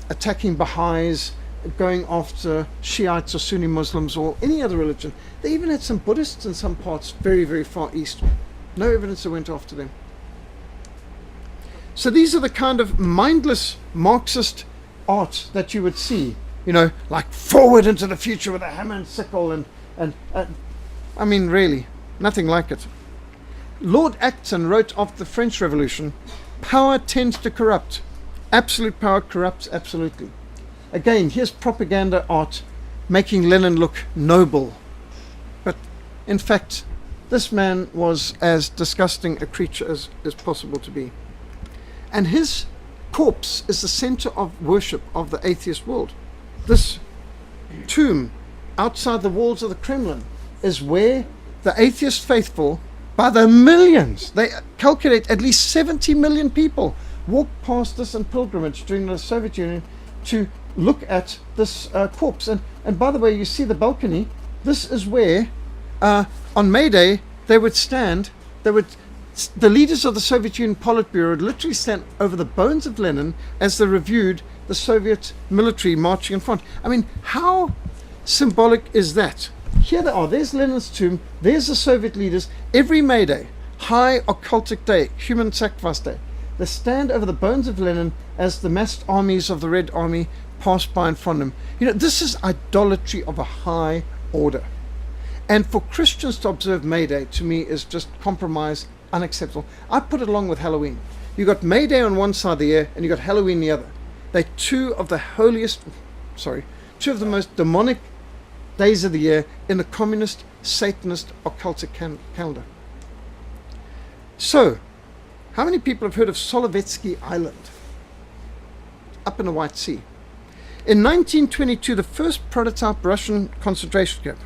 attacking Baha'is, going after Shiites or Sunni Muslims or any other religion. They even had some Buddhists in some parts very, very far east. No evidence they went after them. So these are the kind of mindless Marxist art that you would see, like forward into the future with a hammer and sickle and I mean, really, nothing like it. Lord Acton wrote of the French Revolution, power tends to corrupt. Absolute power corrupts absolutely. Again, here's propaganda art making Lenin look noble. But in fact, this man was as disgusting a creature as is possible to be. And his corpse is the center of worship of the atheist world. This tomb outside the walls of the Kremlin is where the atheist faithful, by the millions, they calculate at least 70 million people walked past this in pilgrimage during the Soviet Union to look at this corpse. And by the way, you see the balcony. This is where on May Day they would stand. The leaders of the Soviet Union Politburo would literally stand over the bones of Lenin as they reviewed the Soviet military marching in front. I mean, how symbolic is that? Here they are. There's Lenin's tomb. There's the Soviet leaders. Every May Day, high occultic day, human sacrifice day, they stand over the bones of Lenin as the massed armies of the Red Army pass by in front of him. This is idolatry of a high order. And for Christians to observe May Day, to me, is just compromise, unacceptable. I put it along with Halloween. You got May Day on one side of the year, and you got Halloween the other. They're two of the most demonic days of the year in the communist, Satanist, occultic calendar. So, how many people have heard of Solovetsky Island? Up in the White Sea. In 1922, the first prototype Russian concentration camp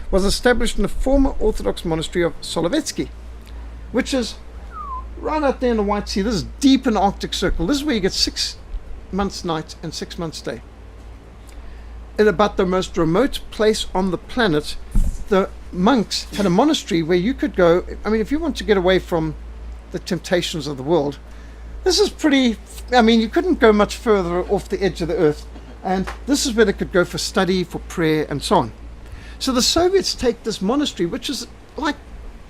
was established in the former Orthodox monastery of Solovetsky, which is right out there in the White Sea. This is deep in the Arctic Circle. This is where you get 6 months night and 6 months day. In about the most remote place on the planet, the monks had a monastery where you could go. I mean, if you want to get away from the temptations of the world, this is pretty, you couldn't go much further off the edge of the earth. And this is where they could go for study, for prayer, and so on. So the Soviets take this monastery, which is like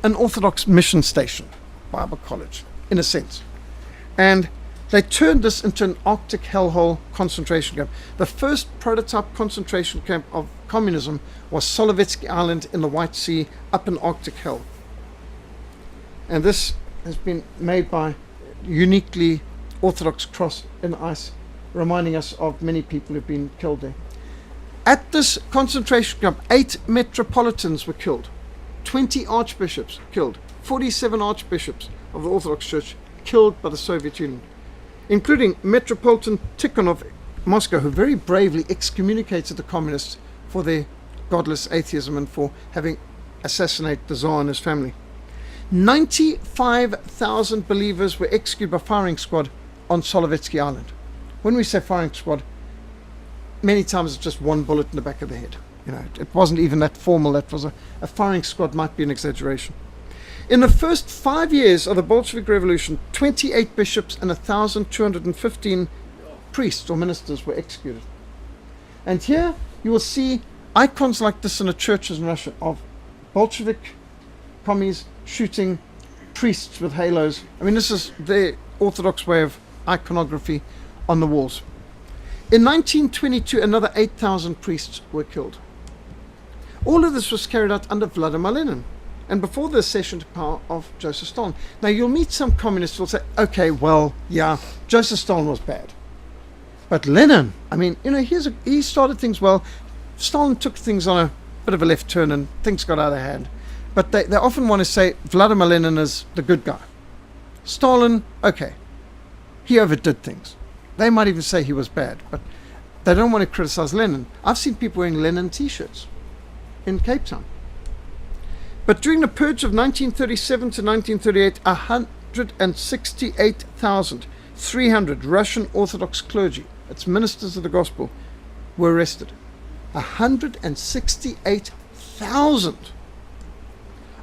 an Orthodox mission station, Bible college, in a sense. And they turned this into an Arctic hellhole concentration camp. The first prototype concentration camp of communism was Solovetsky Island in the White Sea, up in Arctic hell. And this has been made by uniquely Orthodox cross in ice, reminding us of many people who've been killed there. At this concentration camp, 8 metropolitans were killed, 20 archbishops killed, 47 archbishops of the Orthodox Church killed by the Soviet Union, including Metropolitan Tikhon of Moscow, who very bravely excommunicated the communists for their godless atheism and for having assassinated the Tsar and his family. 95,000 believers were executed by firing squad on Solovetsky Island. When we say firing squad, many times it's just one bullet in the back of the head. It wasn't even that formal. That was a firing squad might be an exaggeration. In the first 5 years of the Bolshevik Revolution, 28 bishops and 1,215 priests or ministers were executed. And here you will see icons like this in the churches in Russia of Bolshevik commies shooting priests with halos. This is their Orthodox way of iconography on the walls. In 1922, another 8,000 priests were killed. All of this was carried out under Vladimir Lenin and before the accession to power of Joseph Stalin. Now, you'll meet some communists who will say, okay, well, yeah, Joseph Stalin was bad. But Lenin, he started things well. Stalin took things on bit of a left turn and things got out of hand. But they often want to say Vladimir Lenin is the good guy. Stalin, okay, he overdid things. They might even say he was bad, but they don't want to criticize Lenin. I've seen people wearing Lenin t-shirts in Cape Town. But during the purge of 1937 to 1938, 168,300 Russian Orthodox clergy, that's ministers of the gospel, were arrested. 168,000.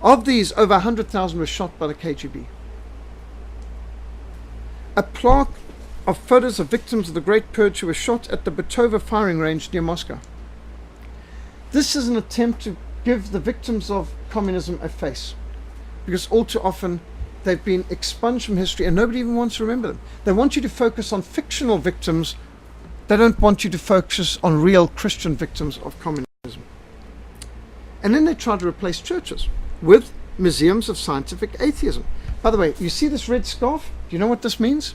Of these, over 100,000 were shot by the KGB. A plaque of photos of victims of the Great Purge who were shot at the Betova firing range near Moscow. This is an attempt to give the victims of communism a face, because all too often they've been expunged from history and nobody even wants to remember them. They want you to focus on fictional victims. They don't want you to focus on real Christian victims of communism. And then they try to replace churches with museums of scientific atheism. By the way, you see this red scarf? Do you know what this means?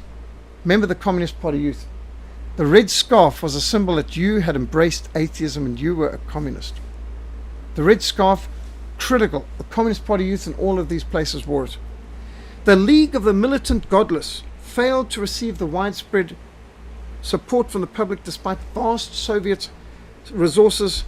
Remember the Communist Party youth. The red scarf was a symbol that you had embraced atheism and you were a communist. The red scarf, critical. The Communist Party youth in all of these places wore it. The League of the Militant Godless failed to receive the widespread support from the public despite vast Soviet resources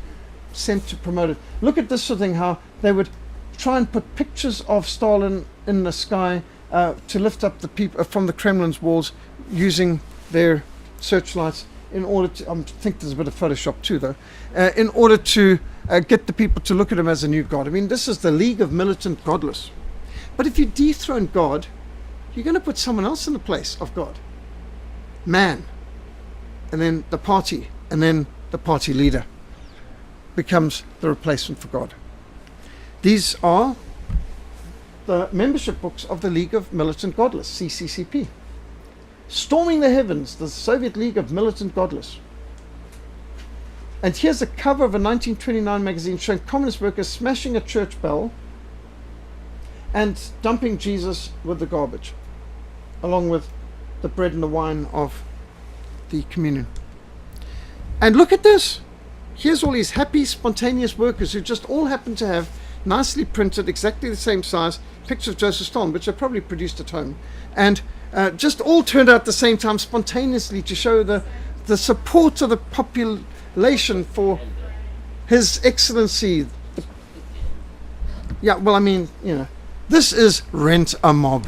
sent to promote it. Look at this sort of thing, how they would try and put pictures of Stalin in the sky to lift up the people from the Kremlin's walls using their searchlights in order to, I think there's a bit of Photoshop too though, in order to get the people to look at him as a new god. I mean, this is the League of Militant Godless. But if you dethrone God, you're going to put someone else in the place of God. Man, and then the party, and then the party leader becomes the replacement for God. These are the membership books of the League of Militant Godless, CCCP. Storming the Heavens, the Soviet League of Militant Godless. And here's a cover of a 1929 magazine showing communist workers smashing a church bell and dumping Jesus with the garbage, along with the bread and the wine of the communion. And look at this. Here's all these happy, spontaneous workers who just all happen to have nicely printed, exactly the same size, pictures of Joseph Stalin, which they probably produced at home, and just all turned out at the same time spontaneously to show the support of the population for His Excellency. Yeah, well, I mean, you know, this is rent a mob.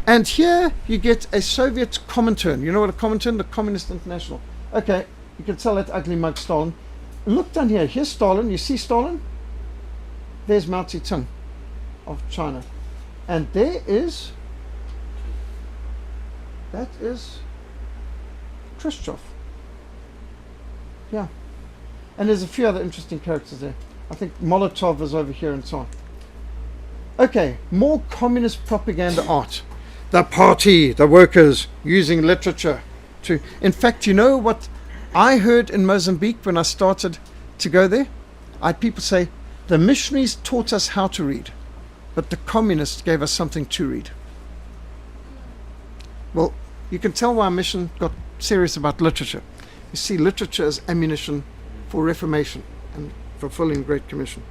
And here you get a Soviet Comintern. You know what a Comintern? The Communist International. Okay, you can tell that ugly mug Stalin. Look down here. Here's Stalin. You see Stalin? There's Mao Zedong of China. And that is Khrushchev. Yeah. And there's a few other interesting characters there. I think Molotov is over here and so on. Okay, more communist propaganda art. The party, the workers, using literature to... In fact, you know what I heard in Mozambique when I started to go there? I had people say, the missionaries taught us how to read, but the communists gave us something to read. Well, you can tell why our mission got serious about literature. You see, literature is ammunition for reformation and fulfilling the Great Commission.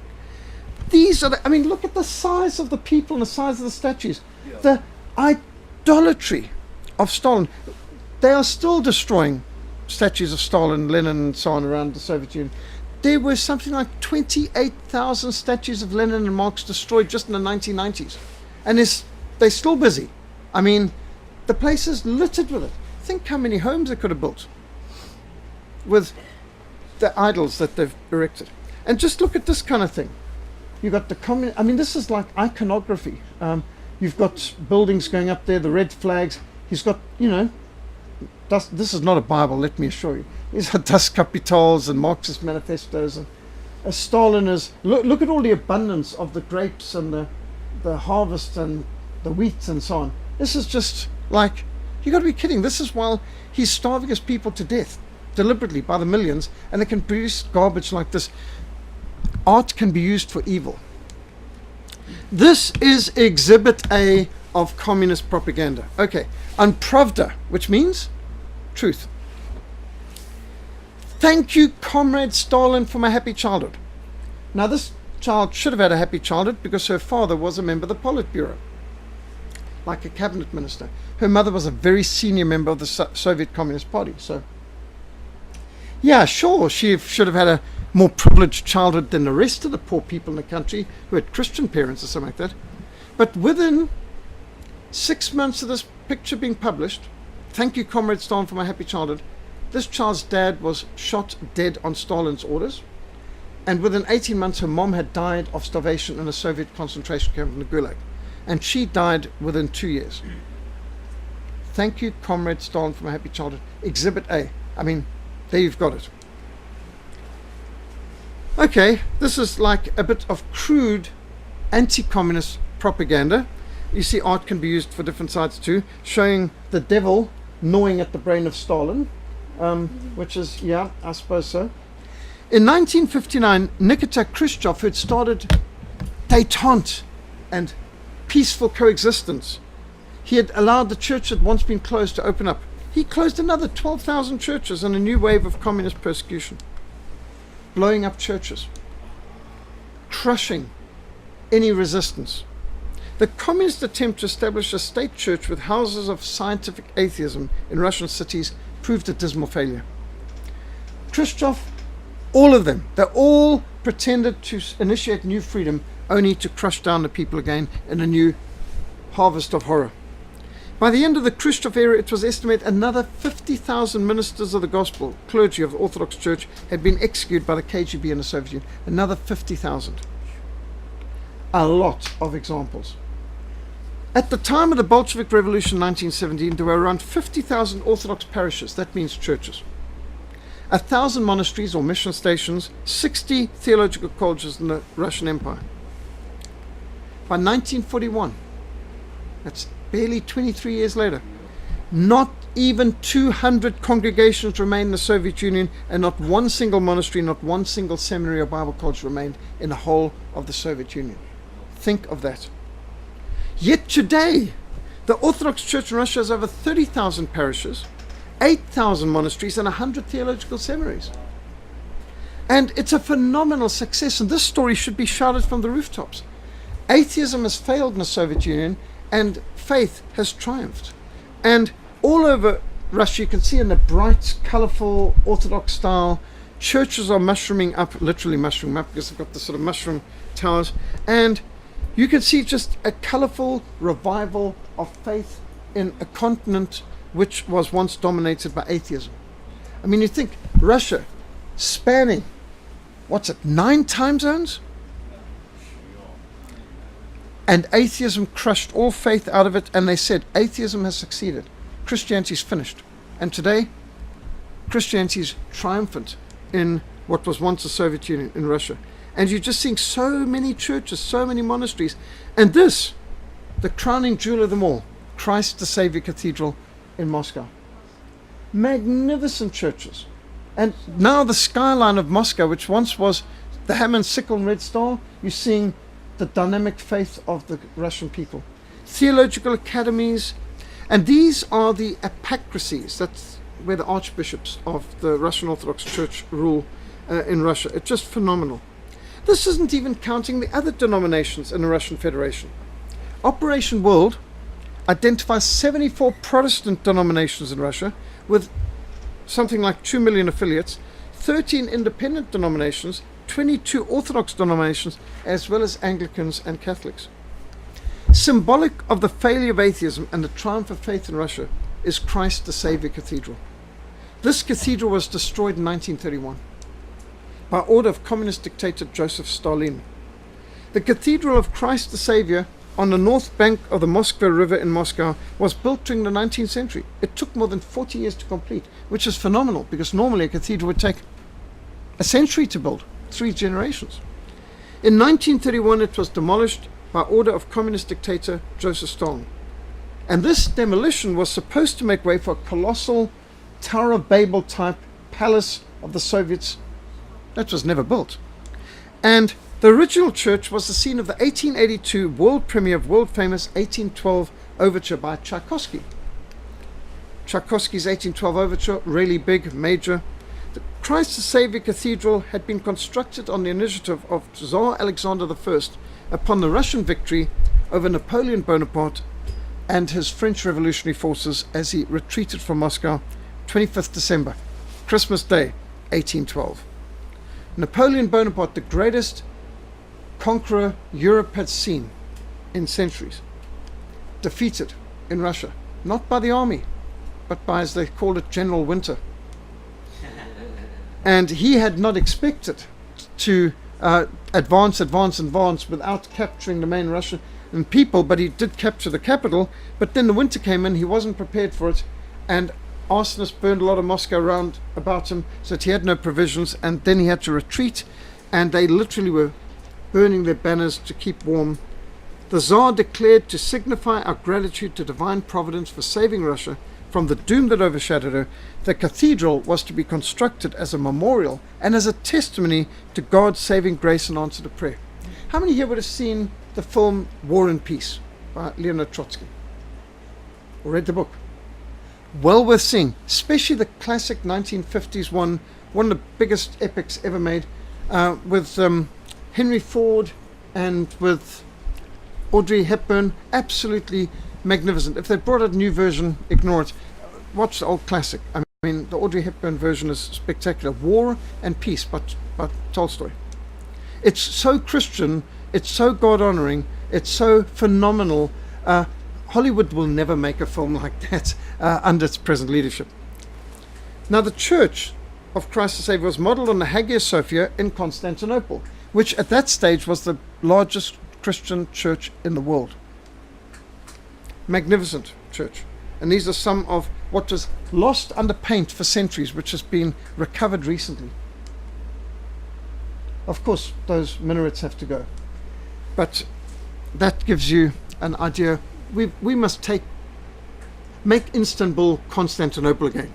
These are I mean, look at the size of the people and the size of the statues. Yeah. The idolatry of Stalin. They are still destroying statues of Stalin, Lenin, and so on around the Soviet Union. There were something like 28,000 statues of Lenin and Marx destroyed just in the 1990s. And they're still busy. I mean, the place is littered with it. Think how many homes they could have built with the idols that they've erected. And just look at this kind of thing. You've got the I mean, this is like iconography. You've got buildings going up there, the red flags. He's got, you know, this is not a Bible, let me assure you. These are Das Kapitals and Marxist manifestos. And Stalin is, look at all the abundance of the grapes and the harvest and the wheat and so on. This is just like, you got to be kidding. This is while he's starving his people to death deliberately by the millions, and they can produce garbage like this. Art can be used for evil. This is Exhibit A of communist propaganda. Okay, and Pravda, which means truth. Thank you, Comrade Stalin, for my happy childhood. Now, this child should have had a happy childhood because her father was a member of the Politburo, like a cabinet minister. Her mother was a very senior member of the Soviet Communist Party. So, yeah, sure, she should have had a more privileged childhood than the rest of the poor people in the country who had Christian parents or something like that. But within 6 months of this picture being published, thank you, Comrade Stalin, for my happy childhood, this child's dad was shot dead on Stalin's orders. And within 18 months, her mom had died of starvation in a Soviet concentration camp in the Gulag. And she died within 2 years. Thank you, Comrade Stalin, for my happy childhood. Exhibit A. I mean, there you've got it. Okay, this is like a bit of crude anti-communist propaganda. You see, art can be used for different sides too, showing the devil gnawing at the brain of Stalin, which is, yeah, I suppose so. In 1959, Nikita Khrushchev, who had started détente and peaceful coexistence, he had allowed the church that had once been closed to open up. He closed another 12,000 churches in a new wave of communist persecution, blowing up churches, crushing any resistance. The communist attempt to establish a state church with houses of scientific atheism in Russian cities proved a dismal failure. Khrushchev, all of them, they all pretended to initiate new freedom only to crush down the people again in a new harvest of horror. By the end of the Khrushchev era, it was estimated another 50,000 ministers of the gospel, clergy of the Orthodox Church, had been executed by the KGB in the Soviet Union. Another 50,000. A lot of examples. At the time of the Bolshevik Revolution in 1917, there were around 50,000 Orthodox parishes, that means churches, 1,000 monasteries or mission stations, 60 theological colleges in the Russian Empire. By 1941, that's barely 23 years later, not even 200 congregations remained in the Soviet Union, and not one single monastery, not one single seminary or Bible college remained in the whole of the Soviet Union. Think of that. Yet today, the Orthodox Church in Russia has over 30,000 parishes, 8,000 monasteries, and 100 theological seminaries. And it's a phenomenal success, and this story should be shouted from the rooftops. Atheism has failed in the Soviet Union, and faith has triumphed. And all over Russia, you can see in the bright, colorful, Orthodox style, churches are mushrooming up, literally mushrooming up, because they've got the sort of mushroom towers. And you can see just a colorful revival of faith in a continent which was once dominated by atheism. I mean, you think Russia spanning, 9 time zones? And atheism crushed all faith out of it, and they said atheism has succeeded. Christianity's finished. And today, Christianity's triumphant in what was once the Soviet Union in Russia. And you're just seeing so many churches, so many monasteries. And this, the crowning jewel of them all, Christ the Savior Cathedral in Moscow. Magnificent churches. And now the skyline of Moscow, which once was the hammer and sickle and red star, you're seeing the dynamic faith of the Russian people. Theological academies, and these are the apocracies. That's where the archbishops of the Russian Orthodox Church rule in Russia. It's just phenomenal. This isn't even counting the other denominations in the Russian Federation. Operation World identifies 74 Protestant denominations in Russia with something like 2 million affiliates, 13 independent denominations, 22 Orthodox denominations, as well as Anglicans and Catholics. Symbolic of the failure of atheism and the triumph of faith in Russia is Christ the Savior Cathedral. This cathedral was destroyed in 1931 by order of communist dictator Joseph Stalin. The Cathedral of Christ the Savior on the north bank of the Moskva River in Moscow was built during the 19th century. It took more than 40 years to complete, which is phenomenal because normally a cathedral would take a century to build, 3 generations. In 1931 it was demolished by order of communist dictator Joseph Stalin. And this demolition was supposed to make way for a colossal Tower of Babel type palace of the Soviets that was never built. And the original church was the scene of the 1882 world premiere of world famous 1812 overture by Tchaikovsky. Tchaikovsky's 1812 overture, really big, major. Christ the Saviour Cathedral had been constructed on the initiative of Tsar Alexander I upon the Russian victory over Napoleon Bonaparte and his French revolutionary forces as he retreated from Moscow 25th December, Christmas Day, 1812. Napoleon Bonaparte, the greatest conqueror Europe had seen in centuries, defeated in Russia, not by the army, but by, as they called it, General Winter. And he had not expected to advance without capturing the main Russian people, but he did capture the capital. But then the winter came in, he wasn't prepared for it, and arsonists burned a lot of Moscow round about him, so that he had no provisions, and then he had to retreat, and they literally were burning their banners to keep warm. The Tsar declared to signify our gratitude to divine providence for saving Russia from the doom that overshadowed her. The cathedral was to be constructed as a memorial and as a testimony to God's saving grace and answer to prayer. How many here would have seen the film War and Peace by Leonid Trotsky? Or read the book? Well worth seeing, especially the classic 1950s one of the biggest epics ever made, with Henry Ford and with Audrey Hepburn. Absolutely magnificent. If they brought out a new version, ignore it. Watch the old classic. I mean, the Audrey Hepburn version is spectacular. War and Peace by Tolstoy. It's so Christian, it's so God-honoring, it's so phenomenal. Hollywood will never make a film like that under its present leadership. Now, the Church of Christ the Saviour was modelled on the Hagia Sophia in Constantinople, which at that stage was the largest Christian church in the world. Magnificent church. And these are some of what was lost under paint for centuries, which has been recovered recently. Of course, those minarets have to go. But that gives you an idea. We must make Istanbul Constantinople again.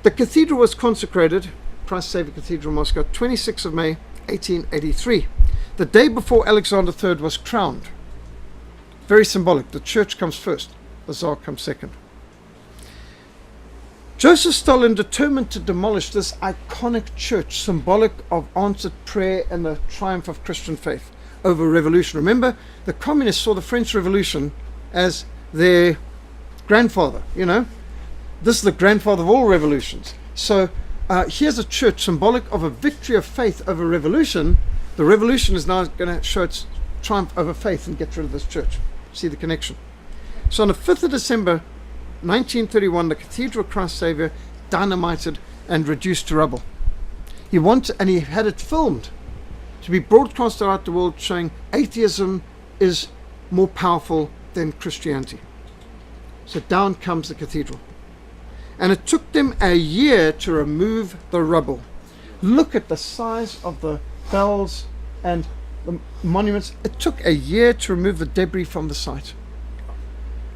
The cathedral was consecrated, Christ Saviour Cathedral, Moscow, 26th of May, 1883, the day before Alexander III was crowned. Very symbolic. The church comes first, the Tsar comes second. Joseph Stalin determined to demolish this iconic church, symbolic of answered prayer and the triumph of Christian faith over revolution. Remember, the communists saw the French Revolution as their grandfather, you know. This is the grandfather of all revolutions. So here's a church symbolic of a victory of faith over revolution. The revolution is now going to show its triumph over faith and get rid of this church. See the connection. So on the 5th of December 1931, the Cathedral of Christ Saviour dynamited and reduced to rubble. He had it filmed to be broadcast throughout the world, showing atheism is more powerful than Christianity. So down comes the cathedral. And it took them a year to remove the rubble. Look at the size of the bells and the monuments. It took a year to remove the debris from the site.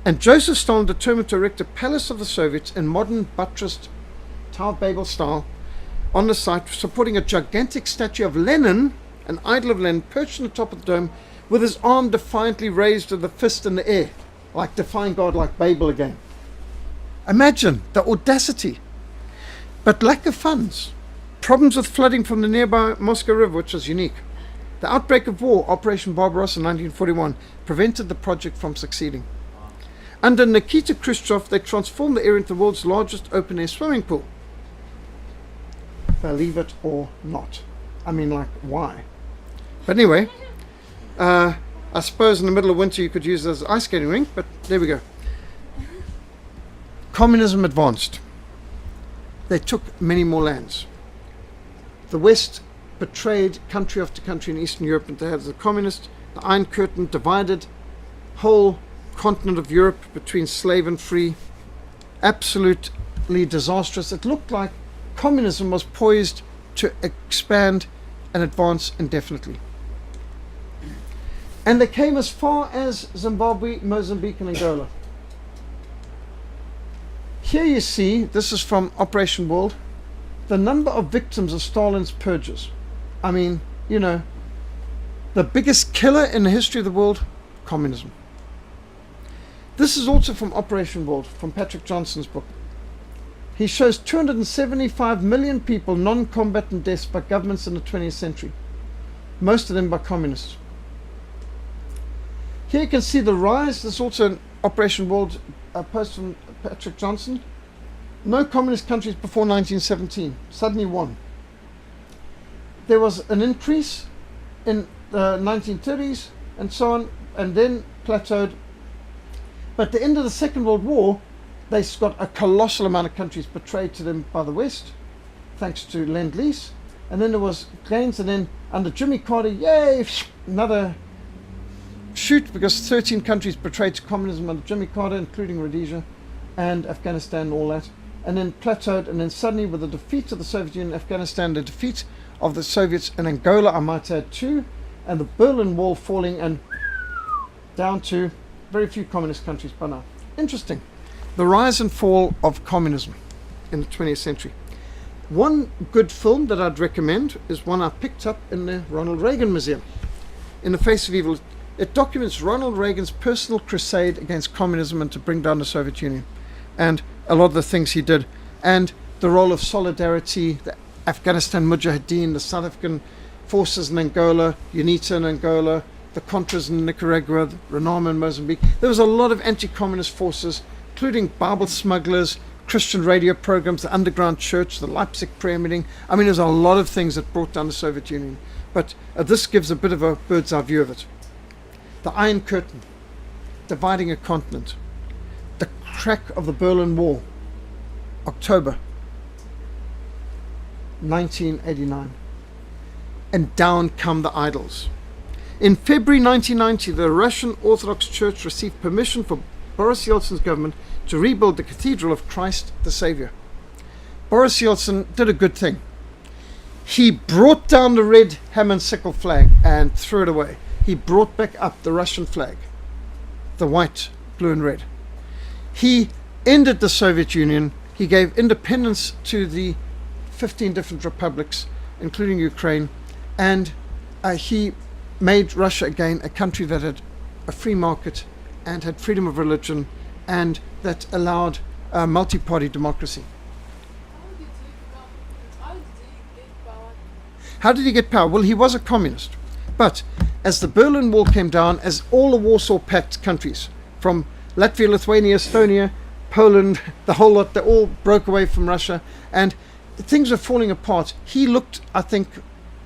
And Joseph Stalin determined to erect a palace of the Soviets in modern buttressed Tower Babel style on the site, supporting a gigantic statue of Lenin, an idol of Lenin, perched on the top of the dome with his arm defiantly raised with the fist in the air, like defying God, like Babel again. Imagine the audacity. But lack of funds, problems with flooding from the nearby Moscow River, which was unique. The outbreak of war, Operation Barbarossa in 1941, prevented the project from succeeding. Under Nikita Khrushchev, they transformed the area into the world's largest open-air swimming pool. Believe it or not. I mean, like, why? But anyway, I suppose in the middle of winter you could use it as an ice skating rink, but there we go. Communism advanced. They took many more lands. The West betrayed country after country in Eastern Europe into the hands of the communists. The Iron Curtain divided whole continent of Europe between slave and free. Absolutely disastrous. It looked like communism was poised to expand and advance indefinitely. And they came as far as Zimbabwe, Mozambique, and Angola. Here you see, this is from Operation World, the number of victims of Stalin's purges. I mean, you know, the biggest killer in the history of the world, communism. This is also from Operation World, from Patrick Johnson's book. He shows 275 million people non-combatant deaths by governments in the 20th century, most of them by communists. Here you can see the rise. This is also an Operation World post from Patrick Johnson. No communist countries before 1917, suddenly one. There was an increase in the 1930s and so on, and then plateaued. But at the end of the Second World War, they got a colossal amount of countries betrayed to them by the West, thanks to Lend-Lease. And then there was gains, and then under Jimmy Carter, yay, another shoot, because 13 countries betrayed to communism under Jimmy Carter, including Rhodesia and Afghanistan and all that. And then plateaued, and then suddenly with the defeat of the Soviet Union, Afghanistan, the defeat of the Soviets in Angola, I might add too, and the Berlin Wall falling, and down to very few communist countries by now. Interesting. The rise and fall of communism in the 20th century. One good film that I'd recommend is one I picked up in the Ronald Reagan Museum, In the Face of Evil. It documents Ronald Reagan's personal crusade against communism and to bring down the Soviet Union, and a lot of the things he did, and the role of solidarity, the Afghanistan Mujahideen, the South African forces in Angola, UNITA in Angola, the Contras in Nicaragua, the Renamo in Mozambique. There was a lot of anti-communist forces, including Bible smugglers, Christian radio programs, the underground church, the Leipzig prayer meeting. I mean, there's a lot of things that brought down the Soviet Union. But this gives a bit of a bird's eye view of it. The Iron Curtain, dividing a continent. The crack of the Berlin Wall, October 1989. And down come the idols. In February 1990, the Russian Orthodox Church received permission for Boris Yeltsin's government to rebuild the Cathedral of Christ the Savior. Boris Yeltsin did a good thing. He brought down the red hammer and sickle flag and threw it away. He brought back up the Russian flag, the white, blue and red. He ended the Soviet Union. He gave independence to the 15 different republics, including Ukraine, and he made Russia again a country that had a free market and had freedom of religion and that allowed multi-party democracy. How did he get power? Well, he was a communist. But as the Berlin Wall came down, as all the Warsaw Pact countries, from Latvia, Lithuania, Estonia, Poland, the whole lot, they all broke away from Russia, and things were falling apart. He looked, I think,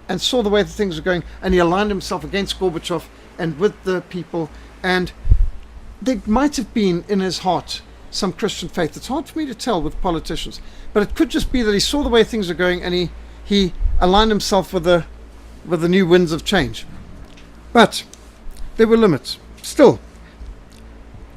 and saw the way that things were going, and he aligned himself against Gorbachev and with the people, and there might have been in his heart some Christian faith. It's hard for me to tell with politicians, but it could just be that he saw the way things were going, and he aligned himself with the new winds of change. But there were limits. Still,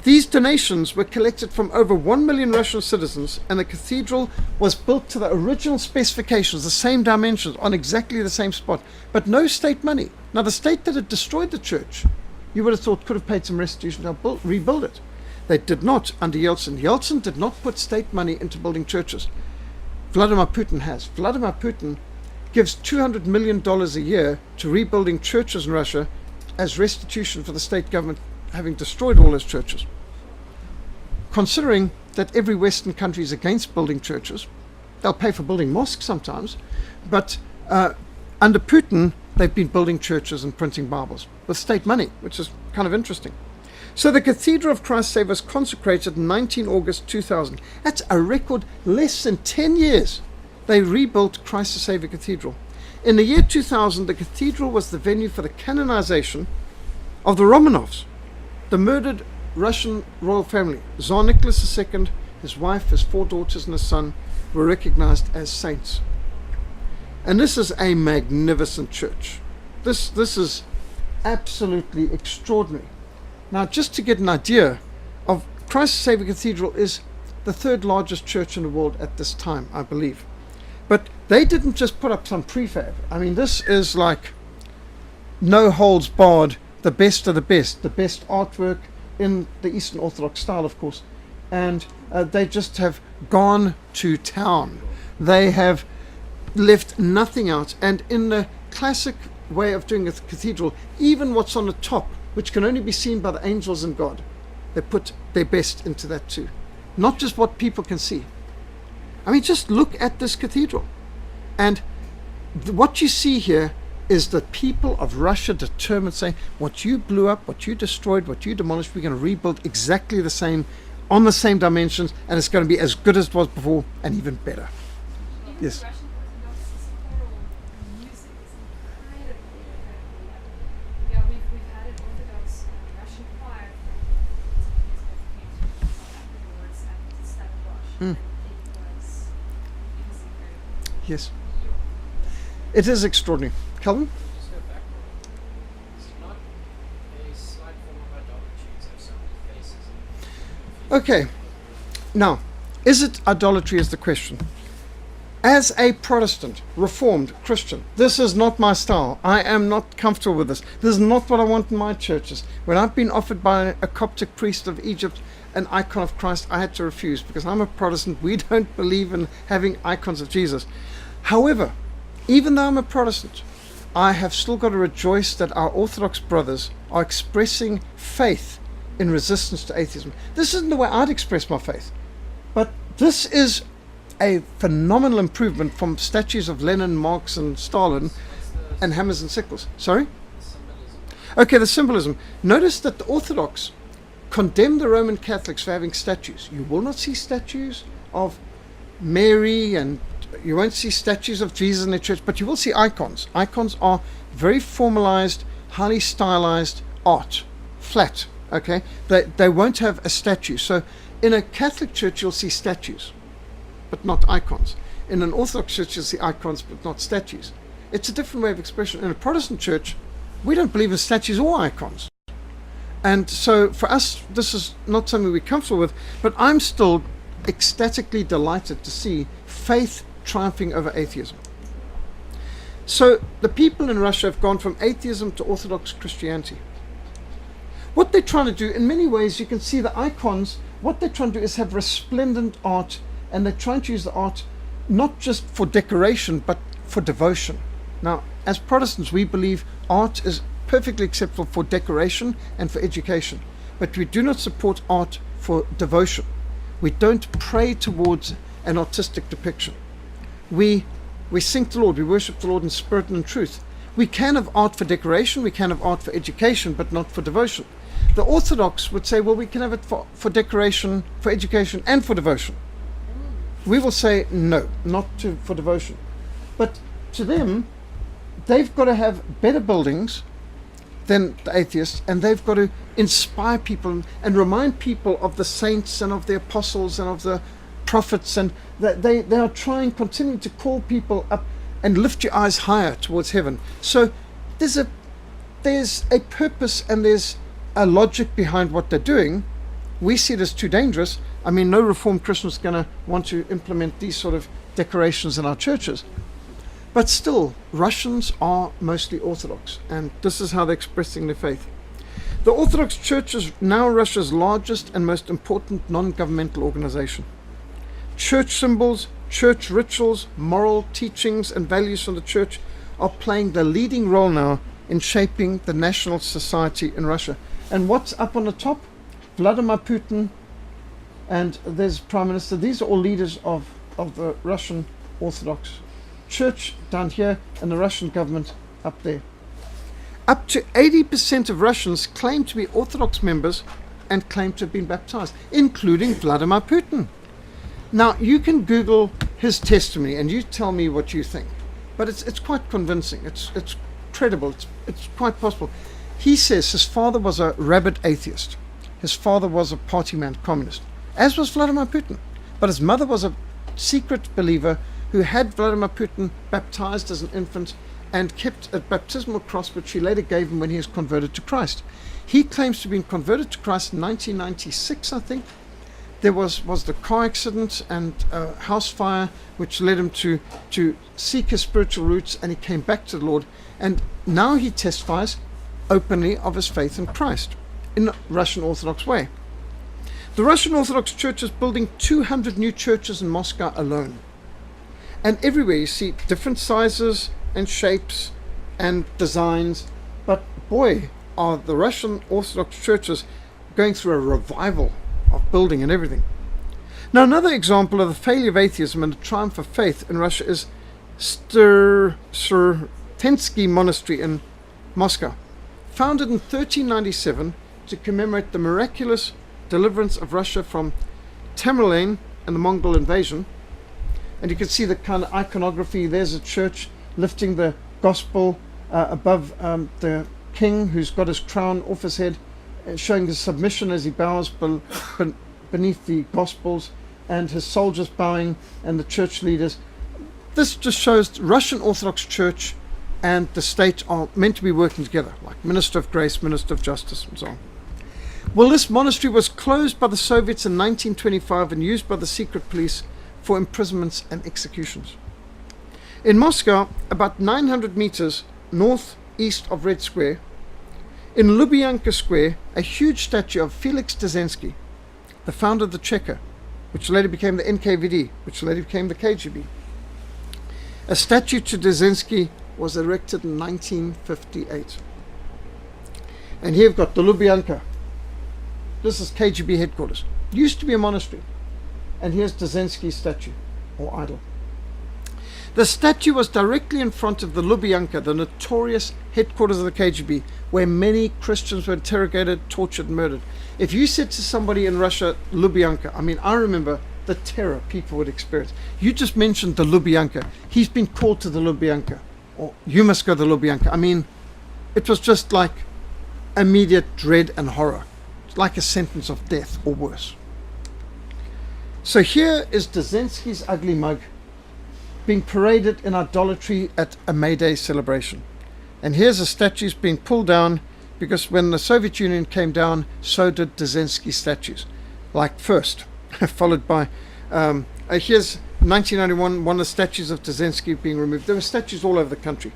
these donations were collected from over 1 million Russian citizens, and the cathedral was built to the original specifications, the same dimensions, on exactly the same spot, but no state money. Now, the state that had destroyed the church, you would have thought, could have paid some restitution to rebuild it. They did not under Yeltsin. Yeltsin did not put state money into building churches. Vladimir Putin has. Vladimir Putin gives $200 million a year to rebuilding churches in Russia as restitution for the state government having destroyed all those churches. Considering that every Western country is against building churches, they'll pay for building mosques sometimes, but under Putin, they've been building churches and printing Bibles with state money, which is kind of interesting. So the Cathedral of Christ Savior was consecrated 19 August 2000. That's a record less than 10 years. They rebuilt Christ the Savior Cathedral. In the year 2000, the cathedral was the venue for the canonization of the Romanovs, the murdered Russian royal family. Tsar Nicholas II, his wife, his 4 daughters and his son were recognized as saints. And this is a magnificent church. This is absolutely extraordinary. Now, just to get an idea of Christ the Savior Cathedral is the 3rd largest church in the world at this time, I believe. But they didn't just put up some prefab. I mean, this is like no holds barred, the best of the best artwork in the Eastern Orthodox style, of course. And they just have gone to town. They have left nothing out. And in the classic way of doing a cathedral, even what's on the top, which can only be seen by the angels and God, they put their best into that too. Not just what people can see. I mean, just look at this cathedral. And what you see here is the people of Russia determined, saying, what you blew up, what you destroyed, what you demolished, we're going to rebuild exactly the same, on the same dimensions, and it's going to be as good as it was before, and even better. Even Yes. the Russian Orthodox choral music is incredibly, incredibly heavy. Yeah, we've had an Orthodox Russian choir from South Africa where it's at Stellenbosch, Mm. and it was incredible. Yes. It is extraordinary. Calvin? Just go back one. Is it not a slight form of idolatry to have so many faces and Okay. Now, is it idolatry is the question. As a Protestant, Reformed Christian, this is not my style. I am not comfortable with this. This is not what I want in my churches. When I've been offered by a Coptic priest of Egypt an icon of Christ, I had to refuse because I'm a Protestant. We don't believe in having icons of Jesus. However, even though I'm a Protestant, I have still got to rejoice that our Orthodox brothers are expressing faith in resistance to atheism. This isn't the way I'd express my faith, but this is a phenomenal improvement from statues of Lenin, Marx, and Stalin and hammers and sickles. Sorry? symbolism? Okay, the symbolism. Notice that the Orthodox condemn the Roman Catholics for having statues. You will not see statues of Mary, and you won't see statues of Jesus in the church, but you will see icons. Icons are very formalized, highly stylized art, flat. Okay, they won't have a statue. So in a Catholic church you'll see statues, but not icons. In an Orthodox church you'll see icons, but not statues. It's a different way of expression. In a Protestant church, we don't believe in statues or icons. And so for us, this is not something we're comfortable with, but I'm still ecstatically delighted to see faith triumphing over atheism. So the people in Russia have gone from atheism to Orthodox Christianity. What they're trying to do, in many ways, you can see the icons, what they're trying to do is have resplendent art, and they're trying to use the art not just for decoration, but for devotion. Now, as Protestants, we believe art is perfectly acceptable for decoration and for education, but we do not support art for devotion. We don't pray towards an artistic depiction. We sing to the Lord, we worship the Lord in spirit and in truth. We can have art for decoration, we can have art for education, but not for devotion. The Orthodox would say, well, we can have it for decoration, for education, and for devotion. We will say, no, for devotion. But to them, they've got to have better buildings than the atheists, and they've got to inspire people and remind people of the saints and of the apostles and of the prophets, and that they are trying continually to call people up and lift your eyes higher towards heaven. So there's a purpose and there's a logic behind what they're doing. We see it as too dangerous. I mean, no Reformed Christian is going to want to implement these sort of decorations in our churches. But still, Russians are mostly Orthodox, and this is how they're expressing their faith. The Orthodox Church is now Russia's largest and most important non-governmental organization. Church symbols, church rituals, moral teachings and values from the church are playing the leading role now in shaping the national society in Russia. And what's up on the top? Vladimir Putin, and there's Prime Minister. These are all leaders of the Russian Orthodox Church down here, and the Russian government up there. Up to 80% of Russians claim to be Orthodox members and claim to have been baptized, including Vladimir Putin. Now, you can Google his testimony and you tell me what you think, but it's quite convincing. It's credible. It's quite possible. He says his father was a rabid atheist. His father was a party man, communist, as was Vladimir Putin. But his mother was a secret believer who had Vladimir Putin baptized as an infant and kept a baptismal cross, which she later gave him when he was converted to Christ. He claims to have been converted to Christ in 1996, I think. There was the car accident and a house fire, which led him to seek his spiritual roots, and he came back to the Lord. And now he testifies openly of his faith in Christ in the Russian Orthodox way. The Russian Orthodox Church is building 200 new churches in Moscow alone. And everywhere you see different sizes and shapes and designs. But boy, are the Russian Orthodox churches going through a revival of building and everything. Now, another example of the failure of atheism and the triumph of faith in Russia is Stirtensky Monastery in Moscow, founded in 1397 to commemorate the miraculous deliverance of Russia from Tamerlane and the Mongol invasion. And you can see the kind of iconography. There's a church lifting the gospel above the king who's got his crown off his head, showing his submission as he bows beneath the gospels, and his soldiers bowing and the church leaders. This just shows Russian Orthodox Church and the state are meant to be working together, like Minister of Grace, Minister of Justice, and so on. Well, this monastery was closed by the Soviets in 1925 and used by the secret police for imprisonments and executions. In Moscow, about 900 meters northeast of Red Square, in Lubyanka Square, a huge statue of Felix Dzerzhinsky, the founder of the Cheka, which later became the NKVD, which later became the KGB. A statue to Dzerzhinsky was erected in 1958. And here we've got the Lubyanka. This is KGB headquarters. It used to be a monastery. And here's Dzerzhinsky's statue, or idol. The statue was directly in front of the Lubyanka, the notorious headquarters of the KGB, where many Christians were interrogated, tortured, murdered. If you said to somebody in Russia, Lubyanka, I remember the terror people would experience. You just mentioned the Lubyanka. He's been called to the Lubyanka, or you must go to the Lubyanka. It was just like immediate dread and horror. It's like a sentence of death or worse. So here is Dzerzhinsky's ugly mug being paraded in idolatry at a May Day celebration. And here's the statues being pulled down because when the Soviet Union came down, so did Dzerzhinsky statues. Like first, followed by, here's 1991, one of the statues of Dzerzhinsky being removed. There were statues all over the country.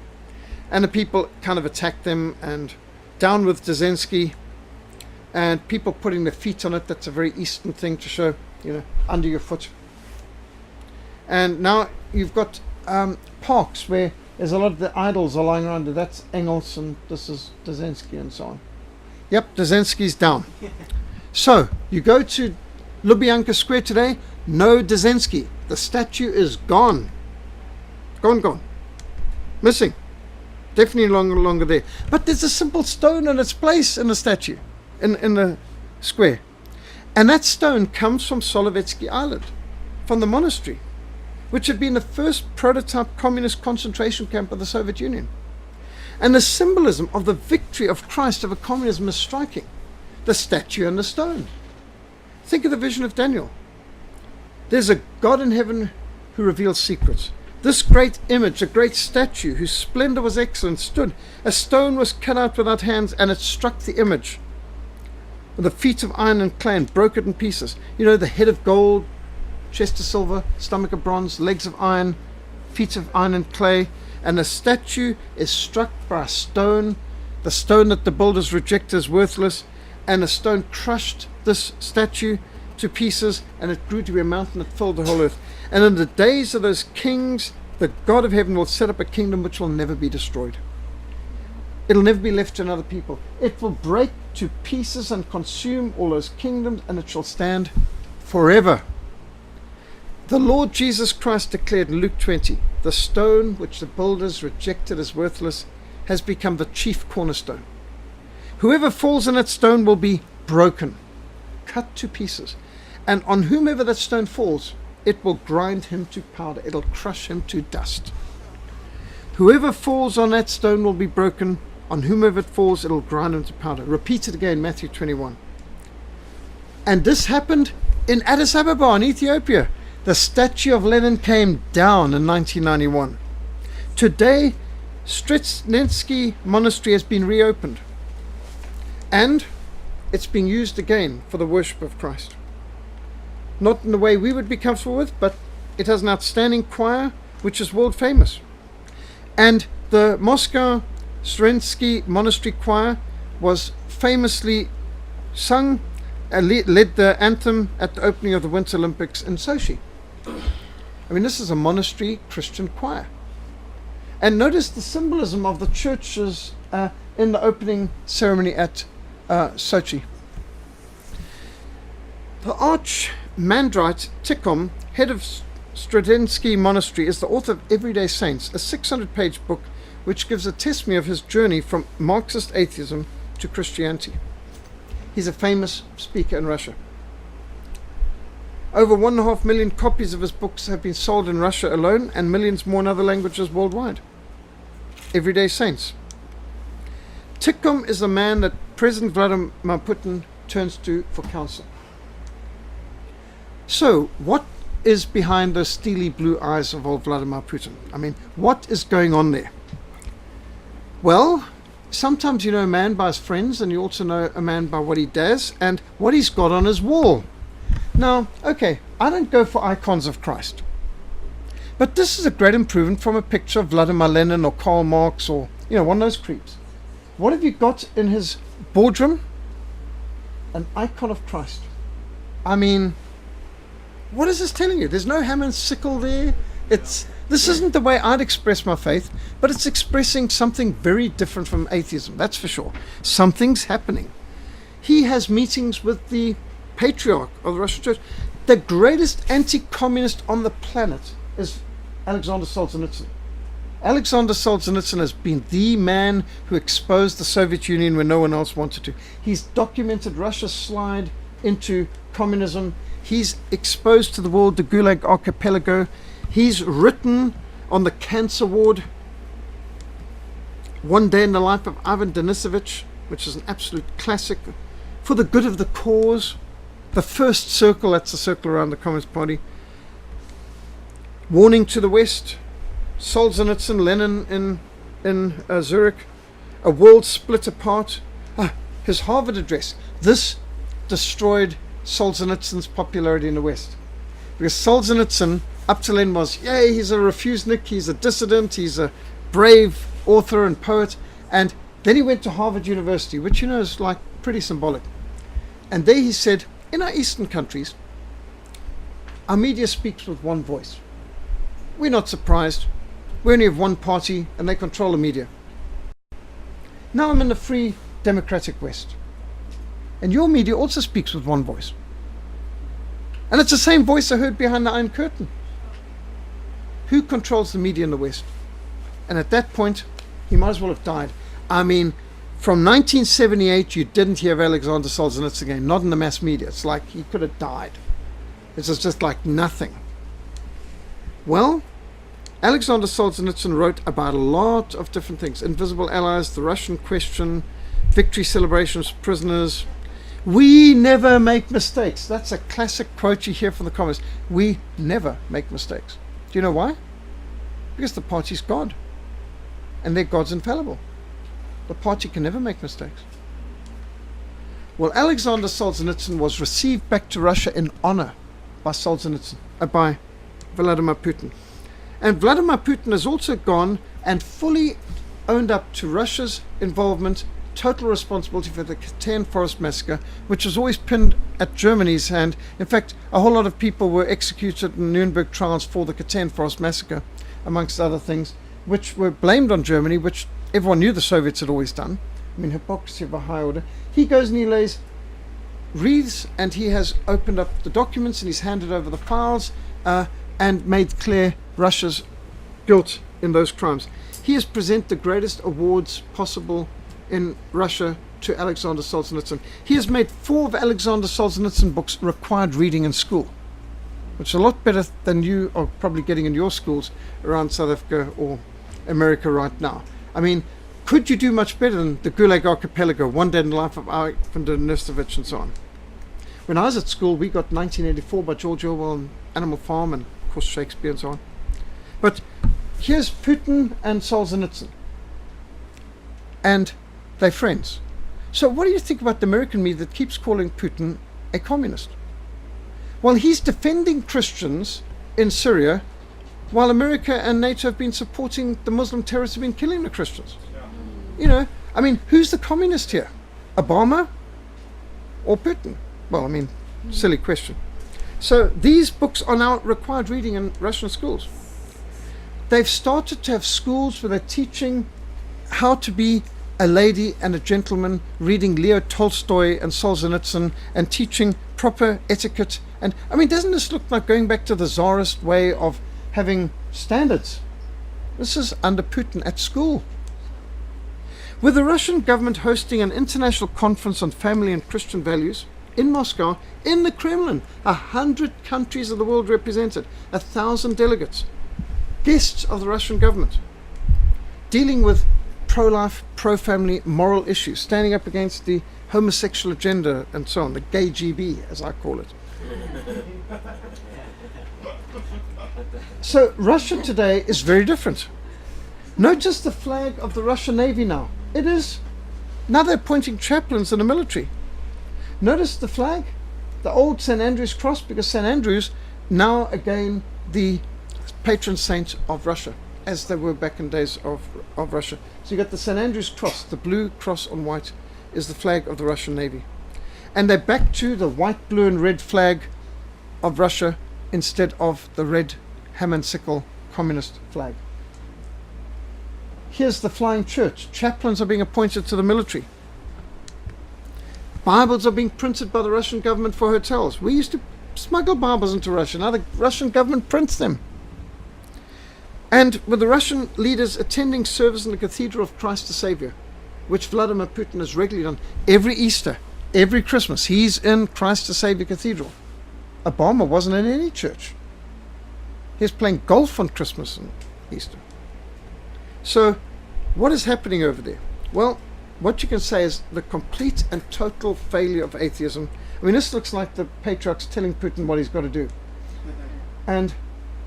And the people kind of attacked them and down with Dzerzhinsky, and people putting their feet on it. That's a very Eastern thing to show, under your foot. And now you've got parks where there's a lot of the idols are lying around. That's Engels and this is Dzerzhinsky and so on. Yep, Dzerzhinsky's down. So you go to Lubyanka Square today, no Dzerzhinsky. The statue is gone. Gone. Missing. Definitely no longer there. But there's a simple stone in its place in the statue, in the square. And that stone comes from Solovetsky Island, from the monastery, which had been the first prototype communist concentration camp of the Soviet Union. And the symbolism of the victory of Christ over communism is striking. The statue and the stone. Think of the vision of Daniel. There's a God in heaven who reveals secrets. This great image, a great statue whose splendor was excellent, stood. A stone was cut out without hands, and it struck the image with the feet of iron and clay and broke it in pieces. The head of gold, chest of silver, stomach of bronze, legs of iron, feet of iron and clay, and the statue is struck by a stone, the stone that the builders rejected as worthless, and the stone crushed this statue to pieces, and it grew to be a mountain that filled the whole earth. And in the days of those kings, the God of heaven will set up a kingdom which will never be destroyed. It'll never be left to another people. It will break to pieces and consume all those kingdoms, and it shall stand forever. The Lord Jesus Christ declared in Luke 20, the stone which the builders rejected as worthless has become the chief cornerstone. Whoever falls on that stone will be broken, cut to pieces, and on whomever that stone falls, it will grind him to powder. It'll crush him to dust. Whoever falls on that stone will be broken. On whomever it falls, it'll grind him to powder. Repeat it again, Matthew 21. And this happened in Addis Ababa in Ethiopia. The statue of Lenin came down in 1991. Today, Stirtensky Monastery has been reopened. And it's being used again for the worship of Christ. Not in the way we would be comfortable with, but it has an outstanding choir, which is world famous. And the Moscow Stirtensky Monastery Choir was famously sung and led the anthem at the opening of the Winter Olympics in Sochi. This is a monastery Christian choir. And notice the symbolism of the churches in the opening ceremony at Sochi. The Mandrite Tikhon, head of Stradensky Monastery, is the author of Everyday Saints, a 600-page book which gives a testimony of his journey from Marxist atheism to Christianity. He's a famous speaker in Russia. Over 1.5 million copies of his books have been sold in Russia alone, and millions more in other languages worldwide. Everyday Saints. Tikhon is the man that President Vladimir Putin turns to for counsel. So, what is behind those steely blue eyes of old Vladimir Putin? I mean, what is going on there? Well, sometimes you know a man by his friends, and you also know a man by what he does and what he's got on his wall. Now, okay, I don't go for icons of Christ, but this is a great improvement from a picture of Vladimir Lenin or Karl Marx or, one of those creeps. What have you got in his boardroom? An icon of Christ. I mean, what is this telling you? There's no hammer and sickle there. This isn't the way I'd express my faith, but it's expressing something very different from atheism, that's for sure. Something's happening. He has meetings with the patriarch of the Russian Church. The greatest anti-communist on the planet is Alexander Solzhenitsyn. Alexander Solzhenitsyn has been the man who exposed the Soviet Union when no one else wanted to. He's documented Russia's slide into communism. He's exposed to the world the Gulag Archipelago. He's written on the cancer ward One Day in the Life of Ivan Denisovich, which is an absolute classic, For the Good of the Cause, The First Circle, that's the circle around the Communist Party, Warning to the West, Solzhenitsyn, Lenin in Zurich, A World Split Apart, his Harvard address. This destroyed Solzhenitsyn's popularity in the West. Because Solzhenitsyn, up till then, was, he's a refusenik, he's a dissident, he's a brave author and poet. And then he went to Harvard University, which is like pretty symbolic. And there he said, in our Eastern countries, our media speaks with one voice. We're not surprised. We only have one party and they control the media. Now I'm in the free democratic West. And your media also speaks with one voice. And it's the same voice I heard behind the Iron Curtain. Who controls the media in the West? And at that point, he might as well have died. I mean, from 1978, you didn't hear of Alexander Solzhenitsyn again, not in the mass media. It's like he could have died. It was just like nothing. Well, Alexander Solzhenitsyn wrote about a lot of different things. Invisible Allies, the Russian Question, victory celebrations for prisoners. We never make mistakes. That's a classic quote you hear from the communists. We never make mistakes. Do you know why? Because the party's God. And their God's infallible. The party can never make mistakes. Well, Alexander Solzhenitsyn was received back to Russia in honor by by Vladimir Putin. And Vladimir Putin has also gone and fully owned up to Russia's involvement, total responsibility for the Katyn Forest Massacre, which was always pinned at Germany's hand. In fact, a whole lot of people were executed in Nuremberg trials for the Katyn Forest Massacre, amongst other things, which were blamed on Germany, which everyone knew the Soviets had always done. I mean, hypocrisy of a high order. He goes and he lays wreaths, and he has opened up the documents and he's handed over the files and made clear Russia's guilt in those crimes. He has presented the greatest awards possible in Russia to Alexander Solzhenitsyn. He has made 4 of Alexander Solzhenitsyn books required reading in school, which is a lot better than you are probably getting in your schools around South Africa or America right now. I mean, could you do much better than the Gulag Archipelago, One Day in the Life of Ivan Denisovich, and so on? When I was at school, we got 1984 by George Orwell and Animal Farm and, of course, Shakespeare and so on. But here's Putin and Solzhenitsyn. And they're friends. So what do you think about the American media that keeps calling Putin a communist? Well, he's defending Christians in Syria, while America and NATO have been supporting the Muslim terrorists who have been killing the Christians. I mean, who's the communist here? Obama or Putin? Well, I mean, silly question. So these books are now required reading in Russian schools. They've started to have schools where they're teaching how to be a lady and a gentleman reading Leo Tolstoy and Solzhenitsyn and teaching proper etiquette. And I mean, doesn't this look like going back to the Tsarist way of having standards? This is under Putin at school. With the Russian government hosting an international conference on family and Christian values in Moscow, in the Kremlin, 100 countries of the world represented, 1,000 delegates, guests of the Russian government, dealing with pro-life, pro-family, moral issues, standing up against the homosexual agenda and so on, the gay GB, as I call it. So Russia today is very different. Notice the flag of the Russian Navy now. It is, now they're appointing chaplains in the military. Notice the flag, the old St. Andrew's cross, because St. Andrew's now again the patron saint of Russia, as they were back in days of Russia. So you got the St. Andrew's cross, the blue cross on white is the flag of the Russian Navy. And they're back to the white, blue and red flag of Russia instead of the red ham and sickle communist flag. Here's the flying church. Chaplains are being appointed to the military. Bibles are being printed by the Russian government for hotels. We used to smuggle Bibles into Russia. Now the Russian government prints them. And with the Russian leaders attending service in the Cathedral of Christ the Savior, which Vladimir Putin has regularly done every Easter, every Christmas, he's in Christ the Savior Cathedral. Obama wasn't in any church. He was playing golf on Christmas and Easter. So what is happening over there? Well, what you can say is the complete and total failure of atheism. I mean, this looks like the patriarchs telling Putin what he's got to do. And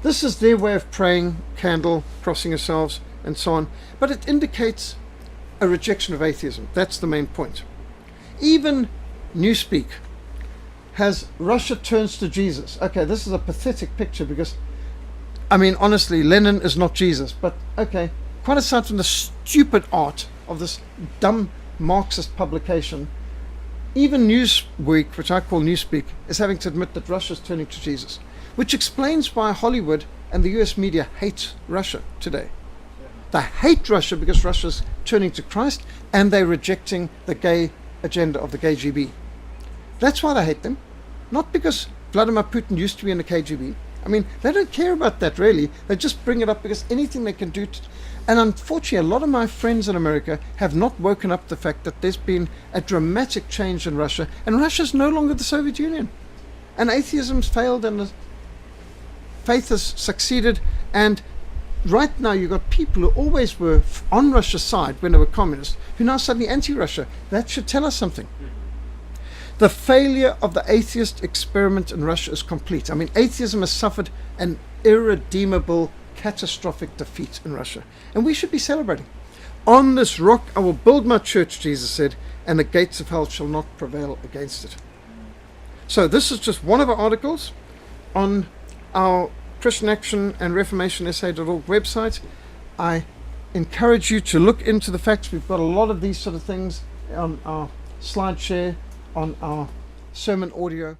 this is their way of praying, candle, crossing yourselves, and so on. But it indicates a rejection of atheism. That's the main point. Even Newspeak has Russia turns to Jesus. Okay, this is a pathetic picture because, I mean, honestly, Lenin is not Jesus. But, okay, quite aside from the stupid art of this dumb Marxist publication, even Newsweek, which I call Newspeak, is having to admit that Russia's turning to Jesus, which explains why Hollywood and the US media hate Russia today. They hate Russia because Russia's turning to Christ and they're rejecting the gay agenda of the KGB. That's why they hate them, not because Vladimir Putin used to be in the KGB. I mean, they don't care about that really. They just bring it up because anything they can do to. And unfortunately, a lot of my friends in America have not woken up to the fact that there's been a dramatic change in Russia, and Russia's no longer the Soviet Union. And atheism's failed and the faith has succeeded, and right now you've got people who always were on Russia's side when they were communists, who are now suddenly anti-Russia. That should tell us something. The failure of the atheist experiment in Russia is complete. I mean, atheism has suffered an irredeemable, catastrophic defeat in Russia, and we should be celebrating. On this rock I will build my church, Jesus said, and the gates of hell shall not prevail against it. So this is just one of our articles on our Christian Action and Reformation SA.org website. I encourage you to look into the facts. We've got a lot of these sort of things on our slide share, on our sermon audio.